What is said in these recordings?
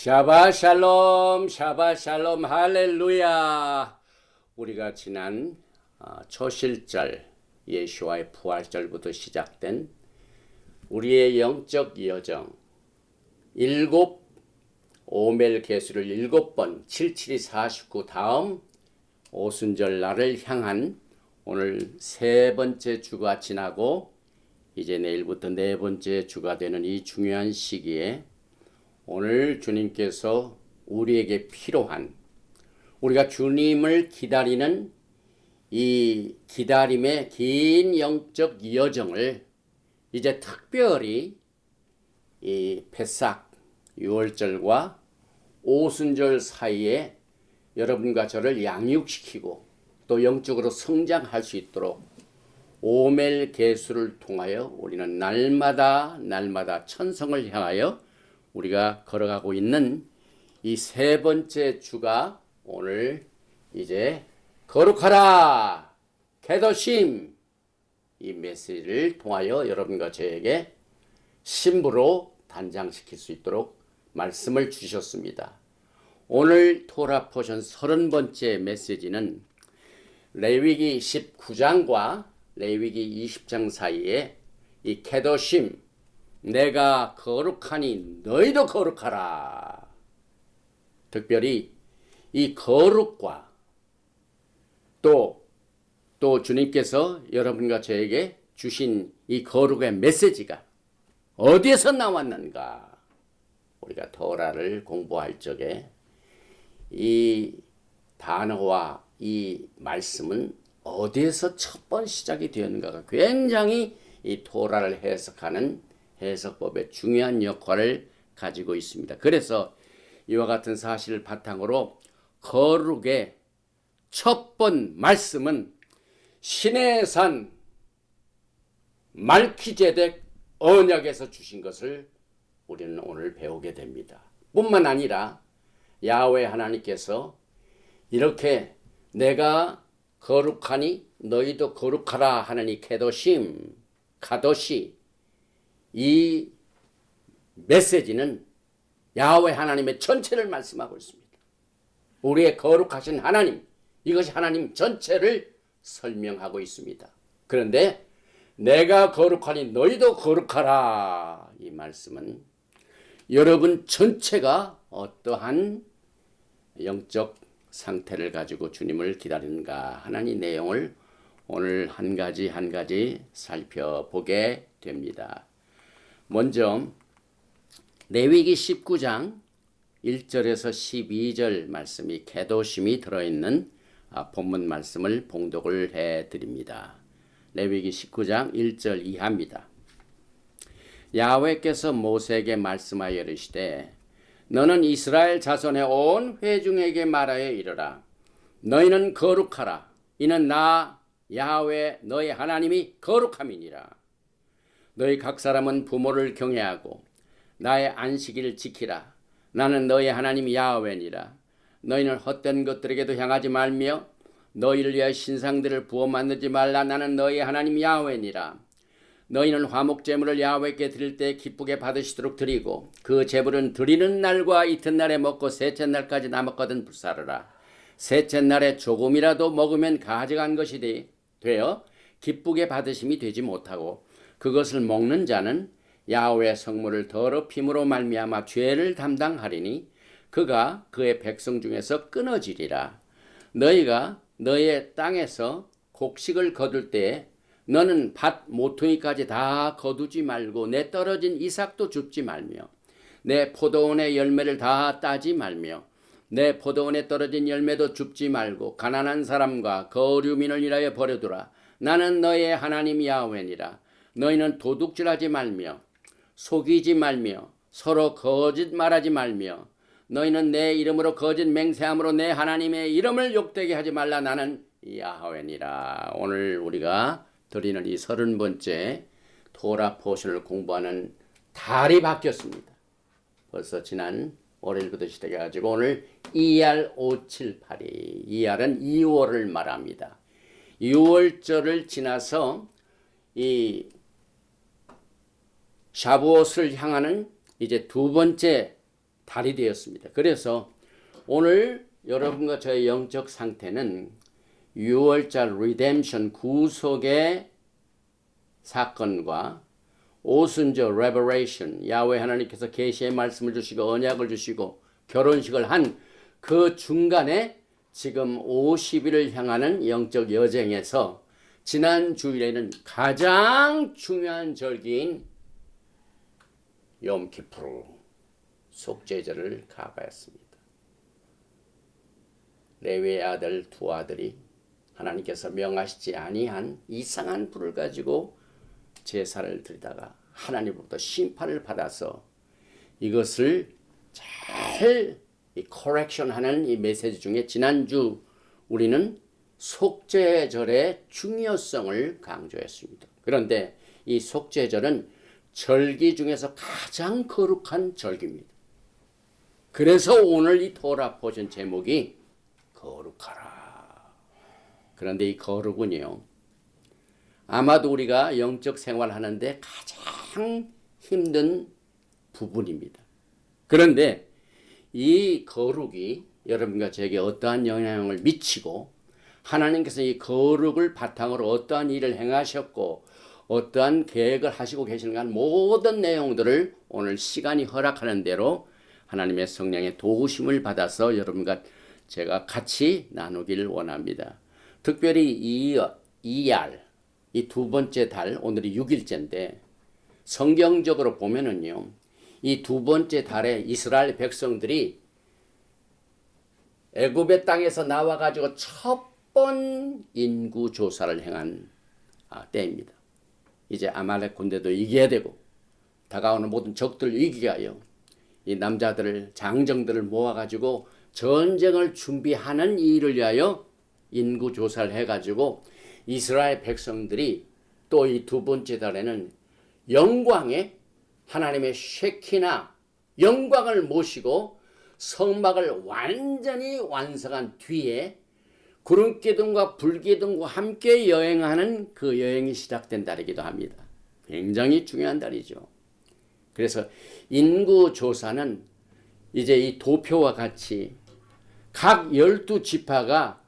샤바샬롬, 샤바샬롬, 할렐루야. 우리가 지난 초실절, 예수와의 부활절부터 시작된 우리의 영적 여정, 오멜 개수를 7번, 77이 49 다음 오순절 날을 향한 오늘 세 번째 주가 지나고 이제 내일부터 네 번째 주가 되는 이 중요한 시기에 오늘 주님께서 우리에게 필요한, 우리가 주님을 기다리는 이 기다림의 긴 영적 여정을 이제 특별히 이 패삭 유월절과 오순절 사이에 여러분과 저를 양육시키고 또 영적으로 성장할 수 있도록 오멜 계수를 통하여 우리는 날마다 천성을 향하여 우리가 걸어가고 있는 이 세 번째 주가 오늘 이제 거룩하라 케도심 이 메시지를 통하여 여러분과 저에게 신부로 단장시킬 수 있도록 말씀을 주셨습니다. 오늘 토라 포션 30번째 메시지는 레위기 19장과 레위기 20장 사이에 이 케도심 내가 거룩하니 너희도 거룩하라. 특별히 이 거룩과 또 주님께서 여러분과 저에게 주신 이 거룩의 메시지가 어디에서 나왔는가? 우리가 토라를 공부할 적에 이 단어와 이 말씀은 어디에서 첫 번 시작이 되었는가가 굉장히 이 토라를 해석하는 해석법의 중요한 역할을 가지고 있습니다. 그래서 이와 같은 사실을 바탕으로 거룩의 첫 번 말씀은 신의 산 말키제덱 언약에서 주신 것을 우리는 오늘 배우게 됩니다. 뿐만 아니라 야훼 하나님께서 이렇게 내가 거룩하니 너희도 거룩하라 하는 이 케도심, 카도시 이 메시지는 야훼 하나님의 전체를 말씀하고 있습니다. 우리의 거룩하신 하나님, 이것이 하나님 전체를 설명하고 있습니다. 그런데 내가 거룩하니 너희도 거룩하라 이 말씀은 여러분 전체가 어떠한 영적 상태를 가지고 주님을 기다리는가 하는 이 내용을 오늘 한 가지 살펴보게 됩니다. 먼저 레위기 19장 1절에서 12절 말씀이 케도심이 들어있는 본문 말씀을 봉독을 해드립니다. 레위기 19장 1절 이하입니다. 야훼께서 모세에게 말씀하여 이르시되 너는 이스라엘 자손의 온 회중에게 말하여 이르라. 너희는 거룩하라. 이는 나 야훼 너희 하나님이 거룩함이니라. 너희 각 사람은 부모를 경외하고 나의 안식일을 지키라. 나는 너희 하나님 야훼니라. 너희는 헛된 것들에게도 향하지 말며 너희를 위하여 신상들을 부어 만들지 말라. 나는 너희 하나님 야훼니라. 너희는 화목제물을 야훼께 드릴 때 기쁘게 받으시도록 드리고 그 제물은 드리는 날과 이튿날에 먹고 셋째 날까지 남았거든 불사르라. 셋째 날에 조금이라도 먹으면 가져간 것이 되어 기쁘게 받으심이 되지 못하고 그것을 먹는 자는 야훼의 성물을 더럽힘으로 말미암아 죄를 담당하리니 그가 그의 백성 중에서 끊어지리라. 너희가 너희의 땅에서 곡식을 거둘 때에 너는 밭 모퉁이까지 다 거두지 말고 내 떨어진 이삭도 줍지 말며 내 포도원의 열매를 다 따지 말며 내 포도원에 떨어진 열매도 줍지 말고 가난한 사람과 거류민을 위하여 버려두라. 나는 너희의 하나님 야훼니라. 너희는 도둑질하지 말며 속이지 말며 서로 거짓 말하지 말며 너희는 내 이름으로 거짓 맹세함으로 내 하나님의 이름을 욕되게 하지 말라. 나는 야훼니라. 오늘 우리가 드리는 이 30번째 토라 포션을 공부하는 달이 바뀌었습니다. 벌써 지난 월요일부터 시작해가지고 오늘 ER 578이 ER은 2월을 말합니다. 6월절을 지나서 이 샤부옷을 향하는 이제 두 번째 달이 되었습니다. 그래서 오늘 여러분과 저의 영적 상태는 6월절 리뎀션 구속의 사건과 오순절 레버레이션 야훼 하나님께서 계시의 말씀을 주시고 언약을 주시고 결혼식을 한 그 중간에 지금 50일을 향하는 영적 여정에서 지난 주일에는 가장 중요한 절기인 욤키푸르 속죄절을 가봐였습니다. 레위의 아들 두 아들이 하나님께서 명하시지 아니한 이상한 불을 가지고 제사를 드리다가 하나님으로부터 심판을 받아서 이것을 잘 커렉션하는 이 메시지 중에 지난주 우리는 속죄절의 중요성을 강조했습니다. 그런데 이 속죄절은 절기 중에서 가장 거룩한 절기입니다. 그래서 오늘 이 토라 포션 제목이 거룩하라. 그런데 이 거룩은요, 아마도 우리가 영적 생활하는데 가장 힘든 부분입니다. 그런데 이 거룩이 여러분과 저에게 어떠한 영향을 미치고 하나님께서 이 거룩을 바탕으로 어떠한 일을 행하셨고 어떠한 계획을 하시고 계시는가 하는 모든 내용들을 오늘 시간이 허락하는 대로 하나님의 성령의 도우심을 받아서 여러분과 제가 같이 나누기를 원합니다. 특별히 이알, 이 두 번째 달, 오늘이 6일째인데 성경적으로 보면은요, 이 두 번째 달에 이스라엘 백성들이 애굽의 땅에서 나와가지고 첫 번 인구 조사를 행한 때입니다. 이제 아말렉 군대도 이겨야 되고 다가오는 모든 적들을 이기게 하여 이 남자들을 장정들을 모아가지고 전쟁을 준비하는 일을 위하여 인구 조사를 해가지고 이스라엘 백성들이 또 이 두 번째 달에는 영광의 하나님의 쉐키나 영광을 모시고 성막을 완전히 완성한 뒤에 구름기둥과 불기둥과 함께 여행하는 그 여행이 시작된 달이기도 합니다. 굉장히 중요한 달이죠. 그래서 인구조사는 이제 이 도표와 같이 각 12지파가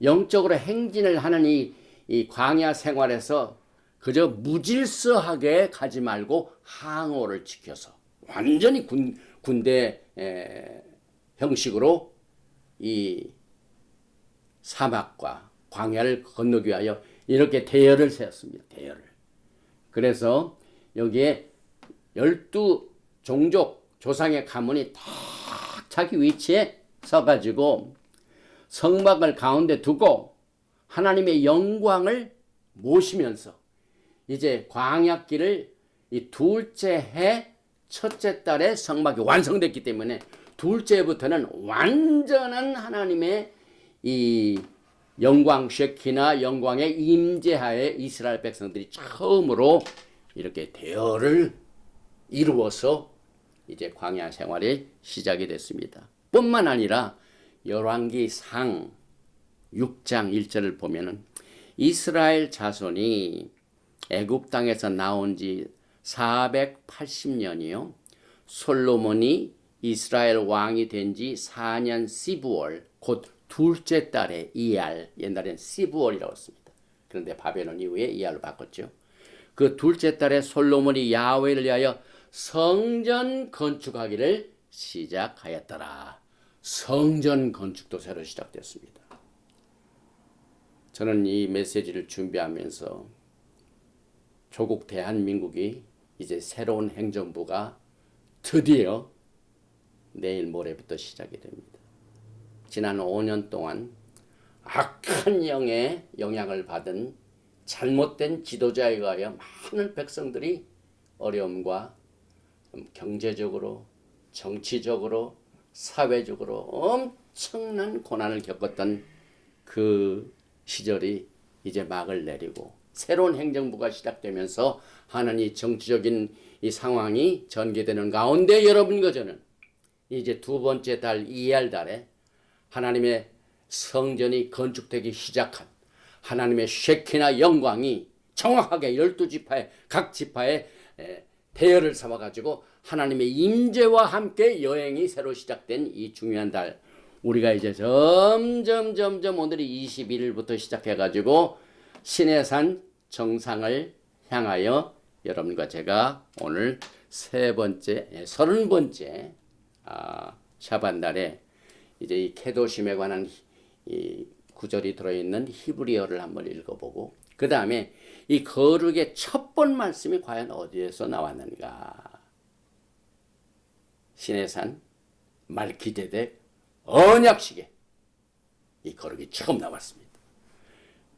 영적으로 행진을 하는 이 광야 생활에서 그저 무질서하게 가지 말고 항오를 지켜서 완전히 군대 형식으로 이 사막과 광야를 건너기 위하여 이렇게 대열을 세웠습니다. 대열을. 그래서 여기에 12종족 조상의 가문이 딱 자기 위치에 서가지고 성막을 가운데 두고 하나님의 영광을 모시면서 이제 광야길을 이 둘째 해 첫째 달에 성막이 완성됐기 때문에 둘째부터는 완전한 하나님의 이 영광 쉐키나 영광의 임재하에 이스라엘 백성들이 처음으로 이렇게 대열을 이루어서 이제 광야 생활이 시작이 됐습니다. 뿐만 아니라 열왕기상 6장 1절을 보면은 이스라엘 자손이 애굽 땅에서 나온 지 480년이요. 솔로몬이 이스라엘 왕이 된 지 4년 시브월, 곧 둘째 달에 이알, 옛날엔 시브월이라고 했습니다. 그런데 바벨론 이후에 이알로 바꿨죠. 그 둘째 달에 솔로몬이 야훼를 위하여 성전 건축하기를 시작하였더라. 성전 건축도 새로 시작됐습니다. 저는 이 메시지를 준비하면서 조국 대한민국이 이제 새로운 행정부가 드디어 내일 모레부터 시작이 됩니다. 지난 5년 동안 악한 영의 영향을 받은 잘못된 지도자에 의하여 많은 백성들이 어려움과 경제적으로, 정치적으로, 사회적으로 엄청난 고난을 겪었던 그 시절이 이제 막을 내리고 새로운 행정부가 시작되면서 하는 이 정치적인 이 상황이 전개되는 가운데 여러분과 저는 이제 두 번째 달 이알 달에 하나님의 성전이 건축되기 시작한 하나님의 쉐키나 영광이 정확하게 12지파의 각 지파의 대열을 삼아가지고 하나님의 임재와 함께 여행이 새로 시작된 이 중요한 달, 우리가 이제 점점 오늘이 21일부터 시작해가지고 시내산 정상을 향하여 여러분과 제가 오늘 30번째 샤반날에 이제 이 케도심에 관한 이 구절이 들어있는 히브리어를 한번 읽어보고, 그 다음에 이 거룩의 첫 번 말씀이 과연 어디에서 나왔는가? 시내산 말기제덱 언약식에 이 거룩이 처음 나왔습니다.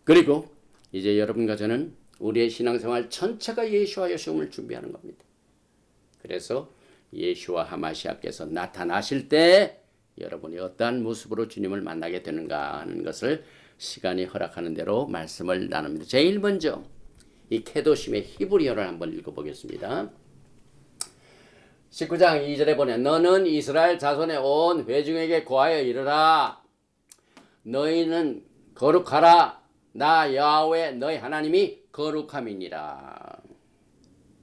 그리고 이제 여러분과 저는 우리의 신앙생활 전체가 예수와 여시움을 준비하는 겁니다. 그래서 예수와 하마시아께서 나타나실 때 여러분이 어떠한 모습으로 주님을 만나게 되는가 하는 것을 시간이 허락하는 대로 말씀을 나눕니다. 제일 먼저 이 케도심의 히브리어를 한번 읽어보겠습니다. 19장 2절에 보면 너는 이스라엘 자손의 온 회중에게 고하여 이르라. 너희는 거룩하라. 나 여호와 너희 하나님이 거룩함이니라.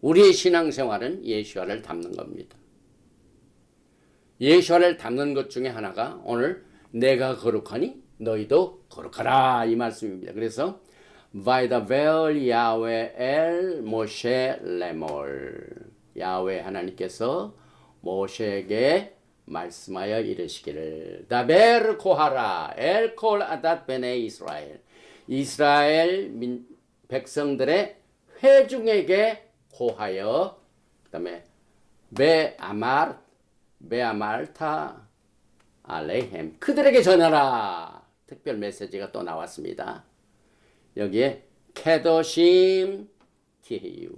우리의 신앙생활은 예수와를 닮는 겁니다. 예수와를 닮는 것 중에 하나가 오늘 내가 거룩하니 너희도 거룩하라 이 말씀입니다. 그래서 Vaidavel 야훼 엘 모셰 레몰, 야훼 하나님께서 모세에게 말씀하여 이르시기를 다베르 코하라 엘콜 아닷 베네 이스라엘, 이스라엘 백성들의 회중에게 고하여, 그 다음에 베아말타 알레헴, 그들에게 전하라. 특별 메시지가 또 나왔습니다. 여기에 케도심 티히유,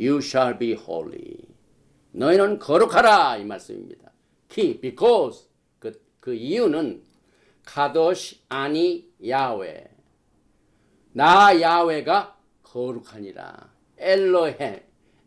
You shall be holy. 너희는 거룩하라 이 말씀입니다. because 그 이유는 카도시 아니 야훼, 나 야훼가 거룩하니라.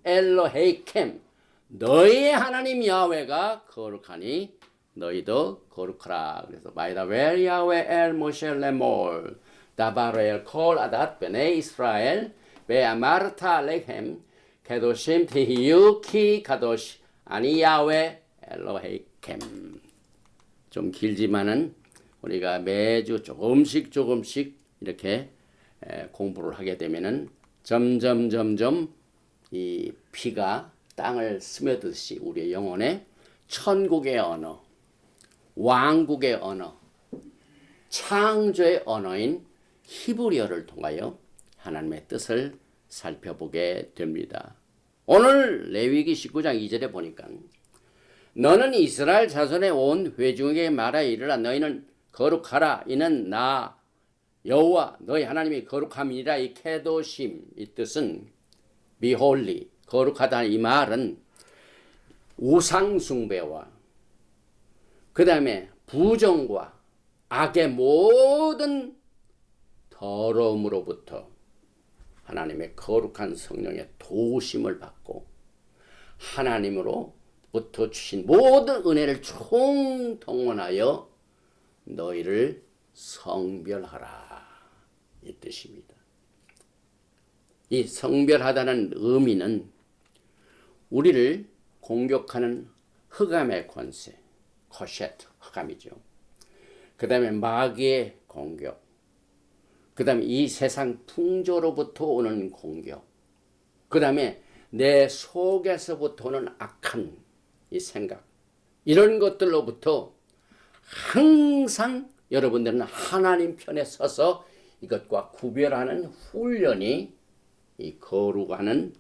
엘로헤이켐, 너희의 하나님 야훼가 거룩하니 너희도 거룩하라. 그래서 바이다벨 야훼 엘 모셰 레몰 다바르엘 콜 아닷 베네 이스라엘 베아마르타 레헴 케도심 티히유 키 카도시 아니 야훼 엘로헤이켐. 좀 길지만은 우리가 매주 조금씩 이렇게 공부를 하게 되면은 점점 이 피가 땅을 스며드듯이 우리의 영혼에 천국의 언어, 왕국의 언어, 창조의 언어인 히브리어를 통하여 하나님의 뜻을 살펴보게 됩니다. 오늘 레위기 19장 2절에 보니까 너는 이스라엘 자손의 온 회중에게 말하여 이르라. 너희는 거룩하라. 이는 나 여호와 너희 하나님이 거룩함이니라. 이 케도심, 이 뜻은 be holy, 거룩하다. 이 말은 우상 숭배와 그 다음에 부정과 악의 모든 더러움으로부터 하나님의 거룩한 성령의 도우심을 받고 하나님으로부터 주신 모든 은혜를 총동원하여 너희를 성별하라 이 뜻입니다. 이 성별하다는 의미는 우리를 공격하는 흑암의 권세, 코셰트, 흑암이죠. 그 다음에 마귀의 공격, 그 다음에 이 세상 풍조로부터 오는 공격, 그 다음에 내 속에서부터 오는 악한 이 생각, 이런 것들로부터 항상 여러분들은 하나님 편에 서서 이것과 구별하는 훈련이 이 거룩하는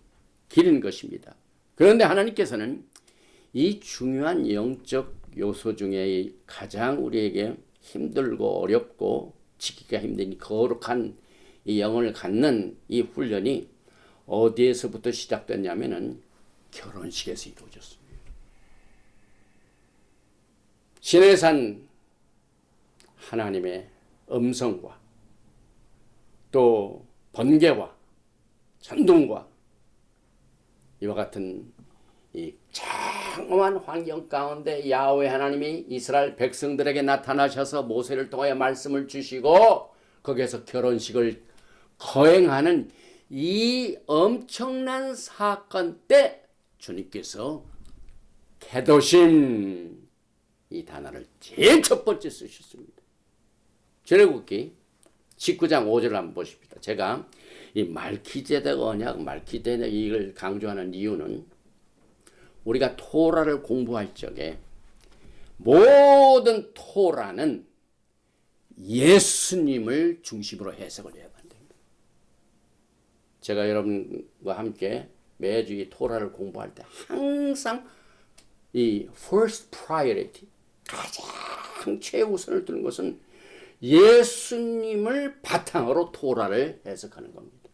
길인 것입니다. 그런데 하나님께서는 이 중요한 영적 요소 중에 가장 우리에게 힘들고 어렵고 지키기가 힘든 거룩한 이 영을 갖는 이 훈련이 어디에서부터 시작됐냐면은 결혼식에서 이루어졌습니다. 시내산 하나님의 음성과 또 번개와 천둥과 이와 같은 이 장엄한 환경 가운데 야훼 하나님이 이스라엘 백성들에게 나타나셔서 모세를 통하여 말씀을 주시고 거기에서 결혼식을 거행하는 이 엄청난 사건 때 주님께서 케도심 이 단어를 제일 첫 번째 쓰셨습니다. 출애굽기 19장 5절을 한번 보십시다. 제가 이 말키제덱 언약, 말키제덱 이걸 강조하는 이유는 우리가 토라를 공부할 적에 모든 토라는 예수님을 중심으로 해석을 해야 됩니다. 제가 여러분과 함께 매주 이 토라를 공부할 때 항상 이 first priority, 가장 최우선을 두는 것은 예수님을 바탕으로 토라를 해석하는 겁니다.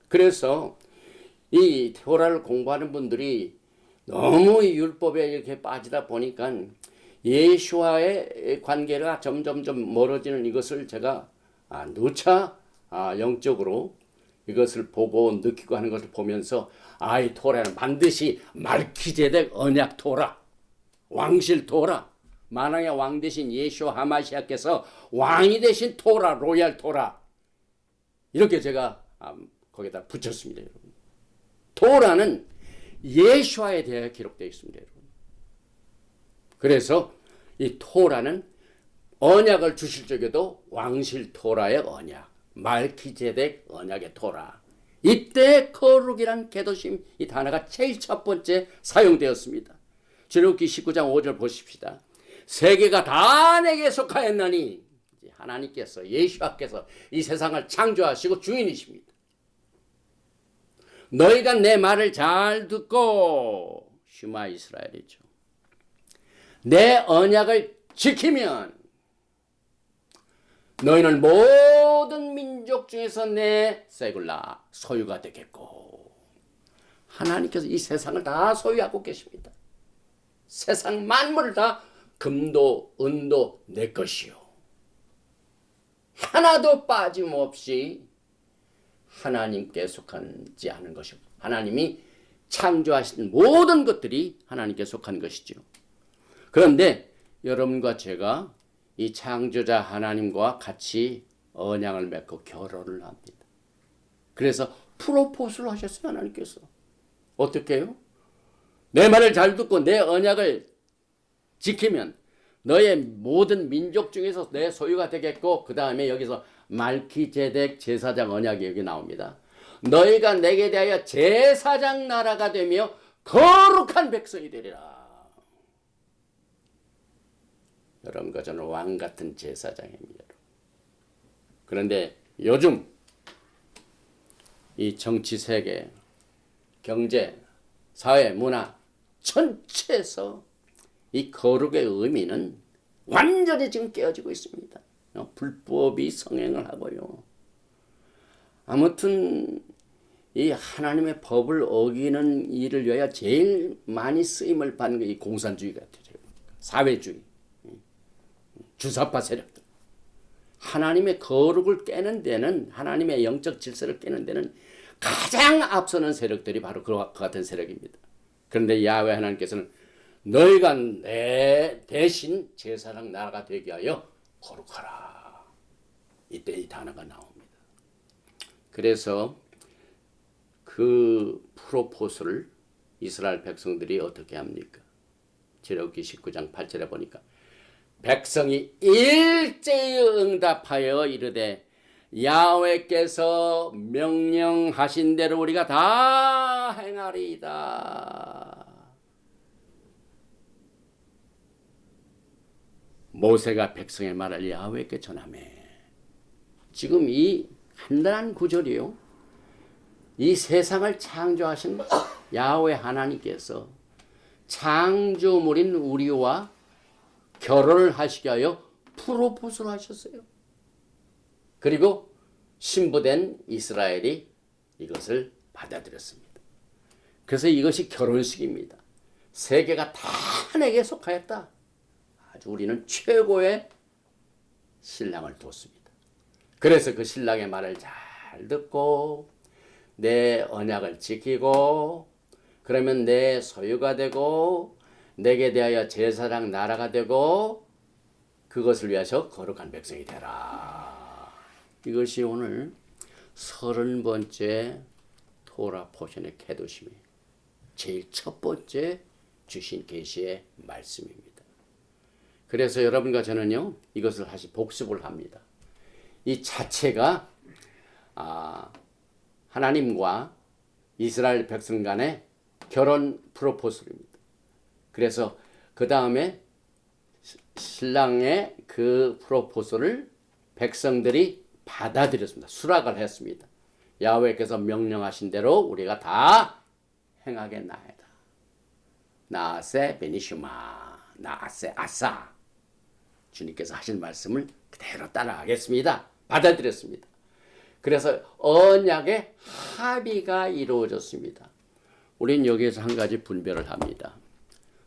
그래서 이 토라를 공부하는 분들이 너무 이 율법에 이렇게 빠지다 보니까 예수와의 관계가 점점 멀어지는 이것을 제가 누차 영적으로 이것을 보고 느끼고 하는 것을 보면서 이 토라는 반드시 말키제덱 언약 토라, 왕실 토라, 만왕의 왕 대신 예수와 하마시아께서 왕이 되신 토라, 로얄 토라, 이렇게 제가 거기다 붙였습니다. 여러분. 토라는 예수와에 대해 기록되어 있습니다. 여러분. 그래서 이 토라는 언약을 주실 적에도 왕실 토라의 언약, 말키제덱 언약의 토라, 이때 거룩이란 계도심 이 단어가 제일 첫 번째 사용되었습니다. 출애굽기 19장 5절 보십시다. 세계가 다 내게 속하였나니, 하나님께서, 예수와께서 이 세상을 창조하시고 주인이십니다. 너희가 내 말을 잘 듣고, 슈마 이스라엘이죠, 내 언약을 지키면 너희는 모든 민족 중에서 내 세굴라 소유가 되겠고, 하나님께서 이 세상을 다 소유하고 계십니다. 세상 만물을 다 금도 은도 내 것이요, 하나도 빠짐없이 하나님께 속하지 않은 것이요, 하나님이 창조하신 모든 것들이 하나님께 속한 것이죠. 그런데 여러분과 제가 이 창조자 하나님과 같이 언약을 맺고 결혼을 합니다. 그래서 프로포즈를 하셨어요. 하나님께서 어떻게 해요? 내 말을 잘 듣고 내 언약을 지키면 너의 모든 민족 중에서 내 소유가 되겠고, 그 다음에 여기서 말키제덱 제사장 언약이 여기 나옵니다. 너희가 내게 대하여 제사장 나라가 되며 거룩한 백성이 되리라. 여러분과 저는 왕 같은 제사장입니다. 그런데 요즘 이 정치 세계, 경제, 사회, 문화 전체에서 이 거룩의 의미는 완전히 지금 깨어지고 있습니다. 불법이 성행을 하고요. 아무튼 이 하나님의 법을 어기는 일을 위하여 제일 많이 쓰임을 받는 게 이 공산주의 같아요. 사회주의, 주사파 세력들. 하나님의 거룩을 깨는 데는, 하나님의 영적 질서를 깨는 데는 가장 앞서는 세력들이 바로 그 같은 세력입니다. 그런데 야훼 하나님께서는 너희가 내 대신 제사장 나라가 되게 하여 거룩하라. 이때 이 단어가 나옵니다. 그래서 그 프로포즈를 이스라엘 백성들이 어떻게 합니까? 출애굽기 19장 8절에 보니까 백성이 일제히 응답하여 이르되 야훼께서 명령하신 대로 우리가 다 행하리이다. 모세가 백성의 말을 야훼께 전하매. 지금 이 간단한 구절이요, 이 세상을 창조하신 야훼 하나님께서 창조물인 우리와 결혼을 하시게 하여 프로포즈를 하셨어요. 그리고 신부된 이스라엘이 이것을 받아들였습니다. 그래서 이것이 결혼식입니다. 세계가 다 내게 속하였다. 아주 우리는 최고의 신랑을 뒀습니다. 그래서 그 신랑의 말을 잘 듣고 내 언약을 지키고, 그러면 내 소유가 되고 내게 대하여 제사장 나라가 되고 그것을 위해서 거룩한 백성이 되라. 이것이 오늘 30번째 토라 포션의 케도심이 제일 첫 번째 주신 계시의 말씀입니다. 그래서 여러분과 저는요, 이것을 다시 복습을 합니다. 이 자체가 하나님과 이스라엘 백성 간의 결혼 프로포즈입니다. 그래서 그 다음에 신랑의 그 프로포즈를 백성들이 받아들였습니다. 수락을 했습니다. 야훼께서 명령하신 대로 우리가 다 행하겠나이다. 나세 베니슈마, 나세 아사. 주님께서 하신 말씀을 그대로 따라가겠습니다. 받아들였습니다. 그래서 언약의 합의가 이루어졌습니다. 우린 여기에서 한 가지 분별을 합니다.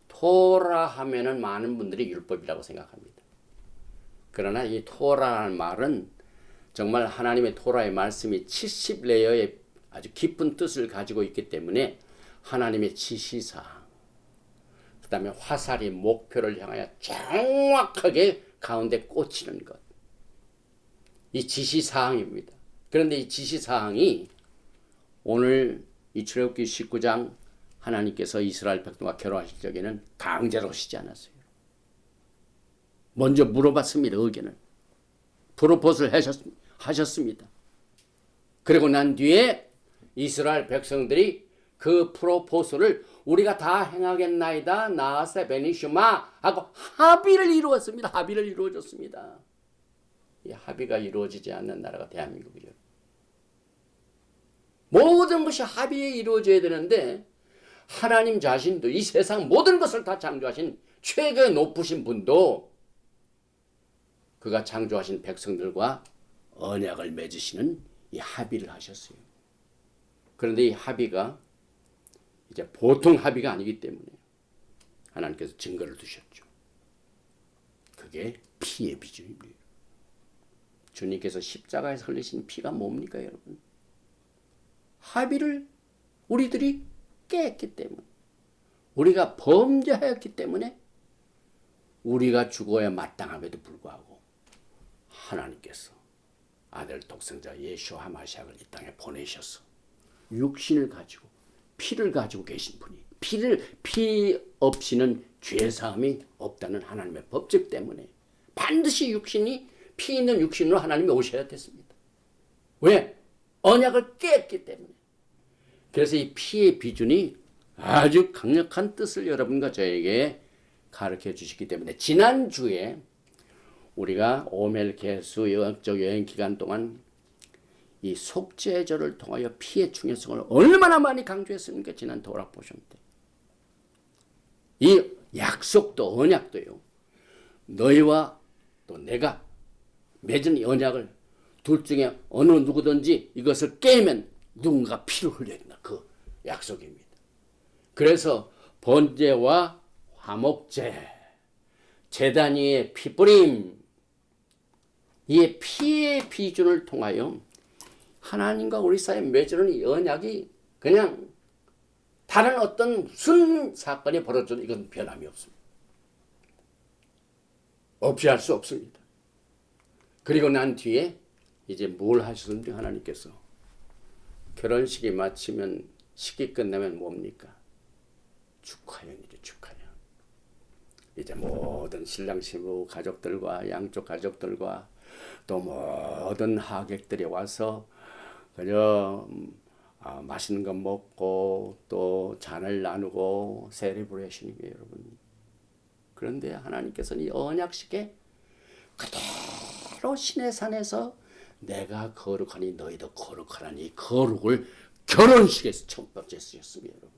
토라 하면은 많은 분들이 율법이라고 생각합니다. 그러나 이 토라라는 말은 정말 하나님의 토라의 말씀이 70레이어의 아주 깊은 뜻을 가지고 있기 때문에 하나님의 지시사항, 그 다음에 화살이 목표를 향하여 정확하게 가운데 꽂히는 것, 이 지시사항입니다. 그런데 이 지시사항이 오늘 이 출애굽기 19장 하나님께서 이스라엘 백성과 결혼하실 적에는 강제로 하시지 않았어요. 먼저 물어봤습니다. 의견을. 프로포즈를 하셨습니다. 그리고 난 뒤에 이스라엘 백성들이 그 프로포즈를 우리가 다 행하겠나이다 나세 베니슈마 하고 합의를 이루었습니다. 합의를 이루어졌습니다. 이 합의가 이루어지지 않는 나라가 대한민국이죠. 모든 것이 합의에 이루어져야 되는데 하나님 자신도 이 세상 모든 것을 다 창조하신 최고의 높으신 분도 그가 창조하신 백성들과 언약을 맺으시는 이 합의를 하셨어요. 그런데 이 합의가 이제 보통 합의가 아니기 때문에 하나님께서 증거를 두셨죠. 그게 피의 비중입니다. 주님께서 십자가에서 흘리신 피가 뭡니까, 여러분? 합의를 우리들이 깼기 때문에, 우리가 범죄하였기 때문에 우리가 죽어야 마땅함에도 불구하고 하나님께서 아들 독생자 예수 하마시아를 이 땅에 보내셔서 육신을 가지고 피를 가지고 계신 분이, 피 없이는 죄사함이 없다는 하나님의 법칙 때문에 반드시 피 있는 육신으로 하나님이 오셔야 됐습니다. 왜? 언약을 깼기 때문에. 그래서 이 피의 비준이 아주 강력한 뜻을 여러분과 저에게 가르쳐 주시기 때문에 지난주에 우리가 오멜개수 영적 여행 기간 동안 이 속죄절을 통하여 피의 중요성을 얼마나 많이 강조했습니까? 지난 돌아보신 때. 이 약속도 언약도요. 너희와 또 내가 맺은 언약을 둘 중에 어느 누구든지 이것을 깨면 누군가 피를 흘려야 된다. 그 약속입니다. 그래서 번제와 화목제, 제단 위에 피뿌림, 이 피의 비준을 통하여 하나님과 우리 사이에 맺어놓은 이 언약이 그냥 다른 어떤 무슨 사건이 벌어져도 이건 변함이 없습니다. 없이 할 수 없습니다. 그리고 난 뒤에 이제 뭘 하셨는지 하나님께서 결혼식이 마치면 식이 끝나면 뭡니까? 축하연이죠. 축하연. 이제 모든 신랑 신부 가족들과 양쪽 가족들과 또 모든 하객들이 와서 그저 맛있는 거 먹고 또 잔을 나누고 세레브레이션이에요, 여러분. 그런데 하나님께서는 이 언약식에 그대로 신의 산에서 내가 거룩하니 너희도 거룩하라니 거룩을 결혼식에서 첫 번째 쓰셨습니다, 여러분.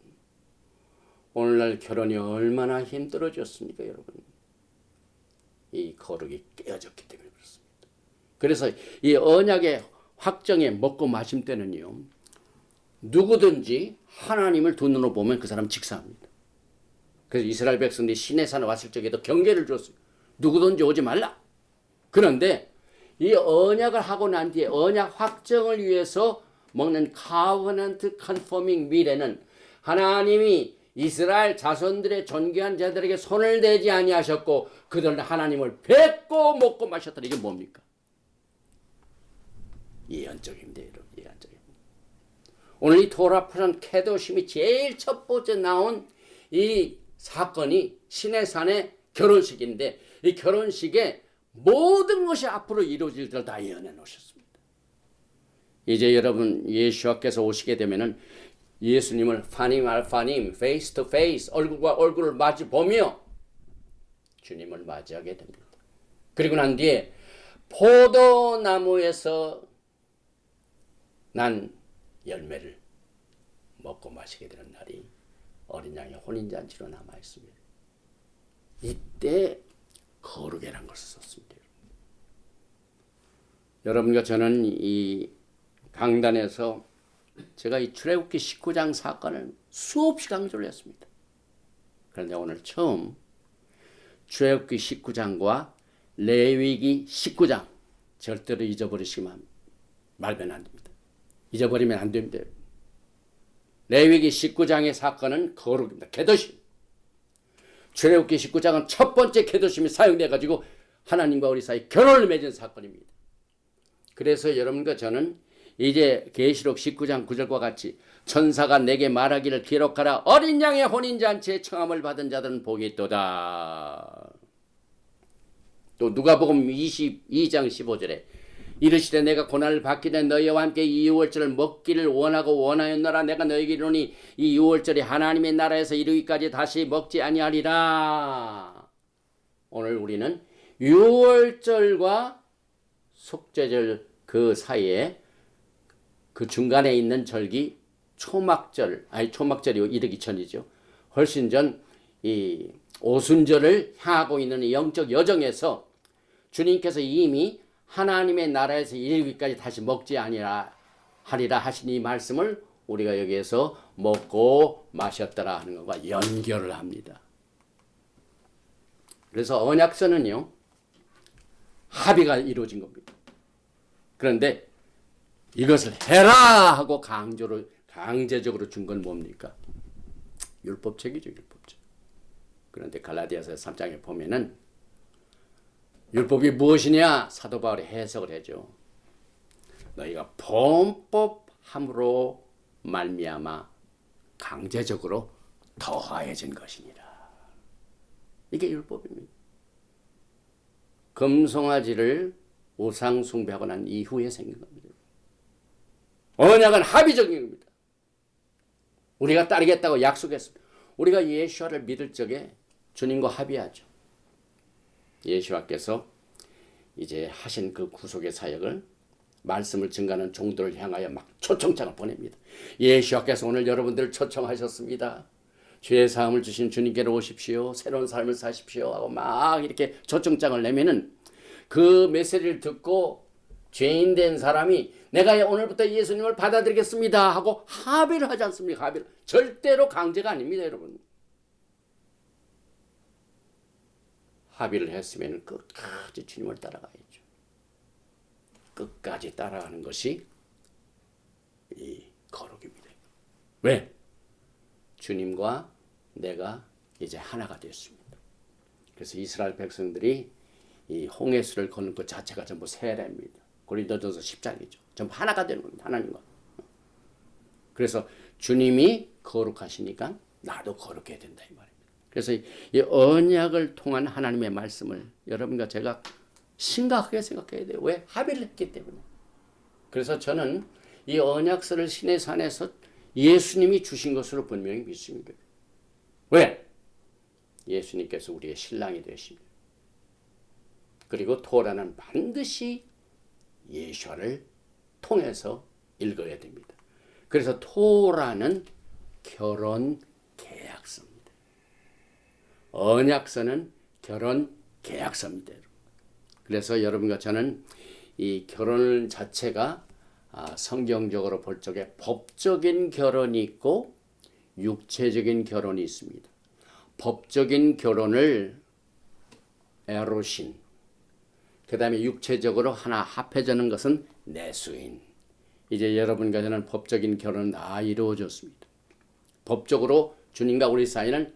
오늘날 결혼이 얼마나 힘들어졌습니까, 여러분? 이 거룩이 깨어졌기 때문에 그렇습니다. 그래서 이 언약의 확정에 먹고 마심 때는요, 누구든지 하나님을 두 눈으로 보면 그 사람은 직사합니다. 그래서 이스라엘 백성들이 시내산에 왔을 적에도 경계를 줬어요. 누구든지 오지 말라. 그런데 이 언약을 하고 난 뒤에 언약 확정을 위해서 먹는 covenant confirming meal에는 하나님이 이스라엘 자손들의 존귀한 자들에게 손을 대지 아니하셨고 그들은 하나님을 뵙고 먹고 마셨다. 이게 뭡니까? 예언적입니다, 여러분. 예언적입니다. 오늘 이 토라 프란 케도심이 제일 첫 번째 나온 이 사건이 시내산의 결혼식인데 이 결혼식에 모든 것이 앞으로 이루어질 줄 다 예언해 놓으셨습니다. 이제 여러분 예수와께서 오시게 되면은 예수님을 파님 알파님 페이스 투 페이스 얼굴과 얼굴을 마주 보며 주님을 맞이하게 됩니다. 그리고 난 뒤에 포도나무에서 난 열매를 먹고 마시게 되는 날이 어린 양의 혼인잔치로 남아 있습니다. 이때 거룩이라는 것을 썼습니다. 여러분과 저는 이 강단에서 제가 이 출애굽기 19장 사건을 수없이 강조를 했습니다. 그런데 오늘 처음 출애굽기 19장과 레위기 19장 절대로 잊어버리시면 말면 안 됩니다. 잊어버리면 안 됩니다. 레위기 19장의 사건은 거룩입니다. 계도심. 출애굽기 19장은 첫 번째 계도심이 사용돼 가지고 하나님과 우리 사이 결혼을 맺은 사건입니다. 그래서 여러분과 저는 이제 계시록 19장 9절과 같이 천사가 내게 말하기를 기록하라. 어린 양의 혼인잔치에 청함을 받은 자들은 복이 있도다. 또 누가복음 22장 15절에 이르시되 내가 고난을 받기 전에 너희와 함께 이 유월절을 먹기를 원하고 원하였노라. 내가 너희에게 이르노니 이 유월절이 하나님의 나라에서 이르기까지 다시 먹지 아니하리라. 오늘 우리는 유월절과 속죄절 그 사이에 그 중간에 있는 절기 초막절이 이르기 전이죠. 훨씬 전 이 오순절을 향하고 있는 이 영적 여정에서 주님께서 이미 하나님의 나라에서 이르기까지 다시 먹지 아니라 하리라 하신 이 말씀을 우리가 여기에서 먹고 마셨더라 하는 것과 연결을 합니다. 그래서 언약서는요 합의가 이루어진 겁니다. 그런데 이것을 해라 하고 강제적으로 준 건 뭡니까? 율법책이죠, 율법책. 그런데 갈라디아서 3장에 보면은 율법이 무엇이냐? 사도 바울이 해석을 해줘. 너희가 범법함으로 말미암아 강제적으로 더하여진 것이니라. 이게 율법입니다. 금송아지를 우상 숭배하고 난 이후에 생긴 겁니다. 언약은 합의적인 겁니다. 우리가 따르겠다고 약속했습니다. 우리가 예수와를 믿을 적에 주님과 합의하죠. 예수와께서 이제 하신 그 구속의 사역을 말씀을 증가하는 종들을 향하여 막 초청장을 보냅니다. 예수와께서 오늘 여러분들을 초청하셨습니다. 죄의 사함을 주신 주님께로 오십시오. 새로운 삶을 사십시오. 하고 막 이렇게 초청장을 내면은 그 메시지를 듣고 죄인 된 사람이 내가 오늘부터 예수님을 받아들이겠습니다 하고 합의를 하지 않습니까? 합의를. 절대로 강제가 아닙니다, 여러분. 합의를 했으면 끝까지 주님을 따라가야죠. 끝까지 따라가는 것이 이 거룩입니다. 왜? 주님과 내가 이제 하나가 됐습니다. 그래서 이스라엘 백성들이 이 홍해수를 걷는 것 자체가 전부 세례입니다. 고린도전서 10장이죠. 전부 하나가 되는 겁니다. 하나님과. 그래서 주님이 거룩하시니까 나도 거룩해야 된다 이 말입니다. 그래서 이 언약을 통한 하나님의 말씀을 여러분과 제가 심각하게 생각해야 돼요. 왜? 합의를 했기 때문에. 그래서 저는 이 언약서를 시내산에서 예수님이 주신 것으로 분명히 믿습니다. 왜? 예수님께서 우리의 신랑이 되십니다. 그리고 토라는 반드시 예수와를 통해서 읽어야 됩니다. 그래서 토라는 결혼 계약서입니다. 언약서는 결혼 계약서입니다. 그래서 여러분과 저는 이 결혼 자체가 성경적으로 볼 적에 법적인 결혼이 있고 육체적인 결혼이 있습니다. 법적인 결혼을 에로신, 그 다음에 육체적으로 하나 합해지는 것은 내수인. 이제 여러분과 저는 법적인 결혼은 다 이루어졌습니다. 법적으로 주님과 우리 사이는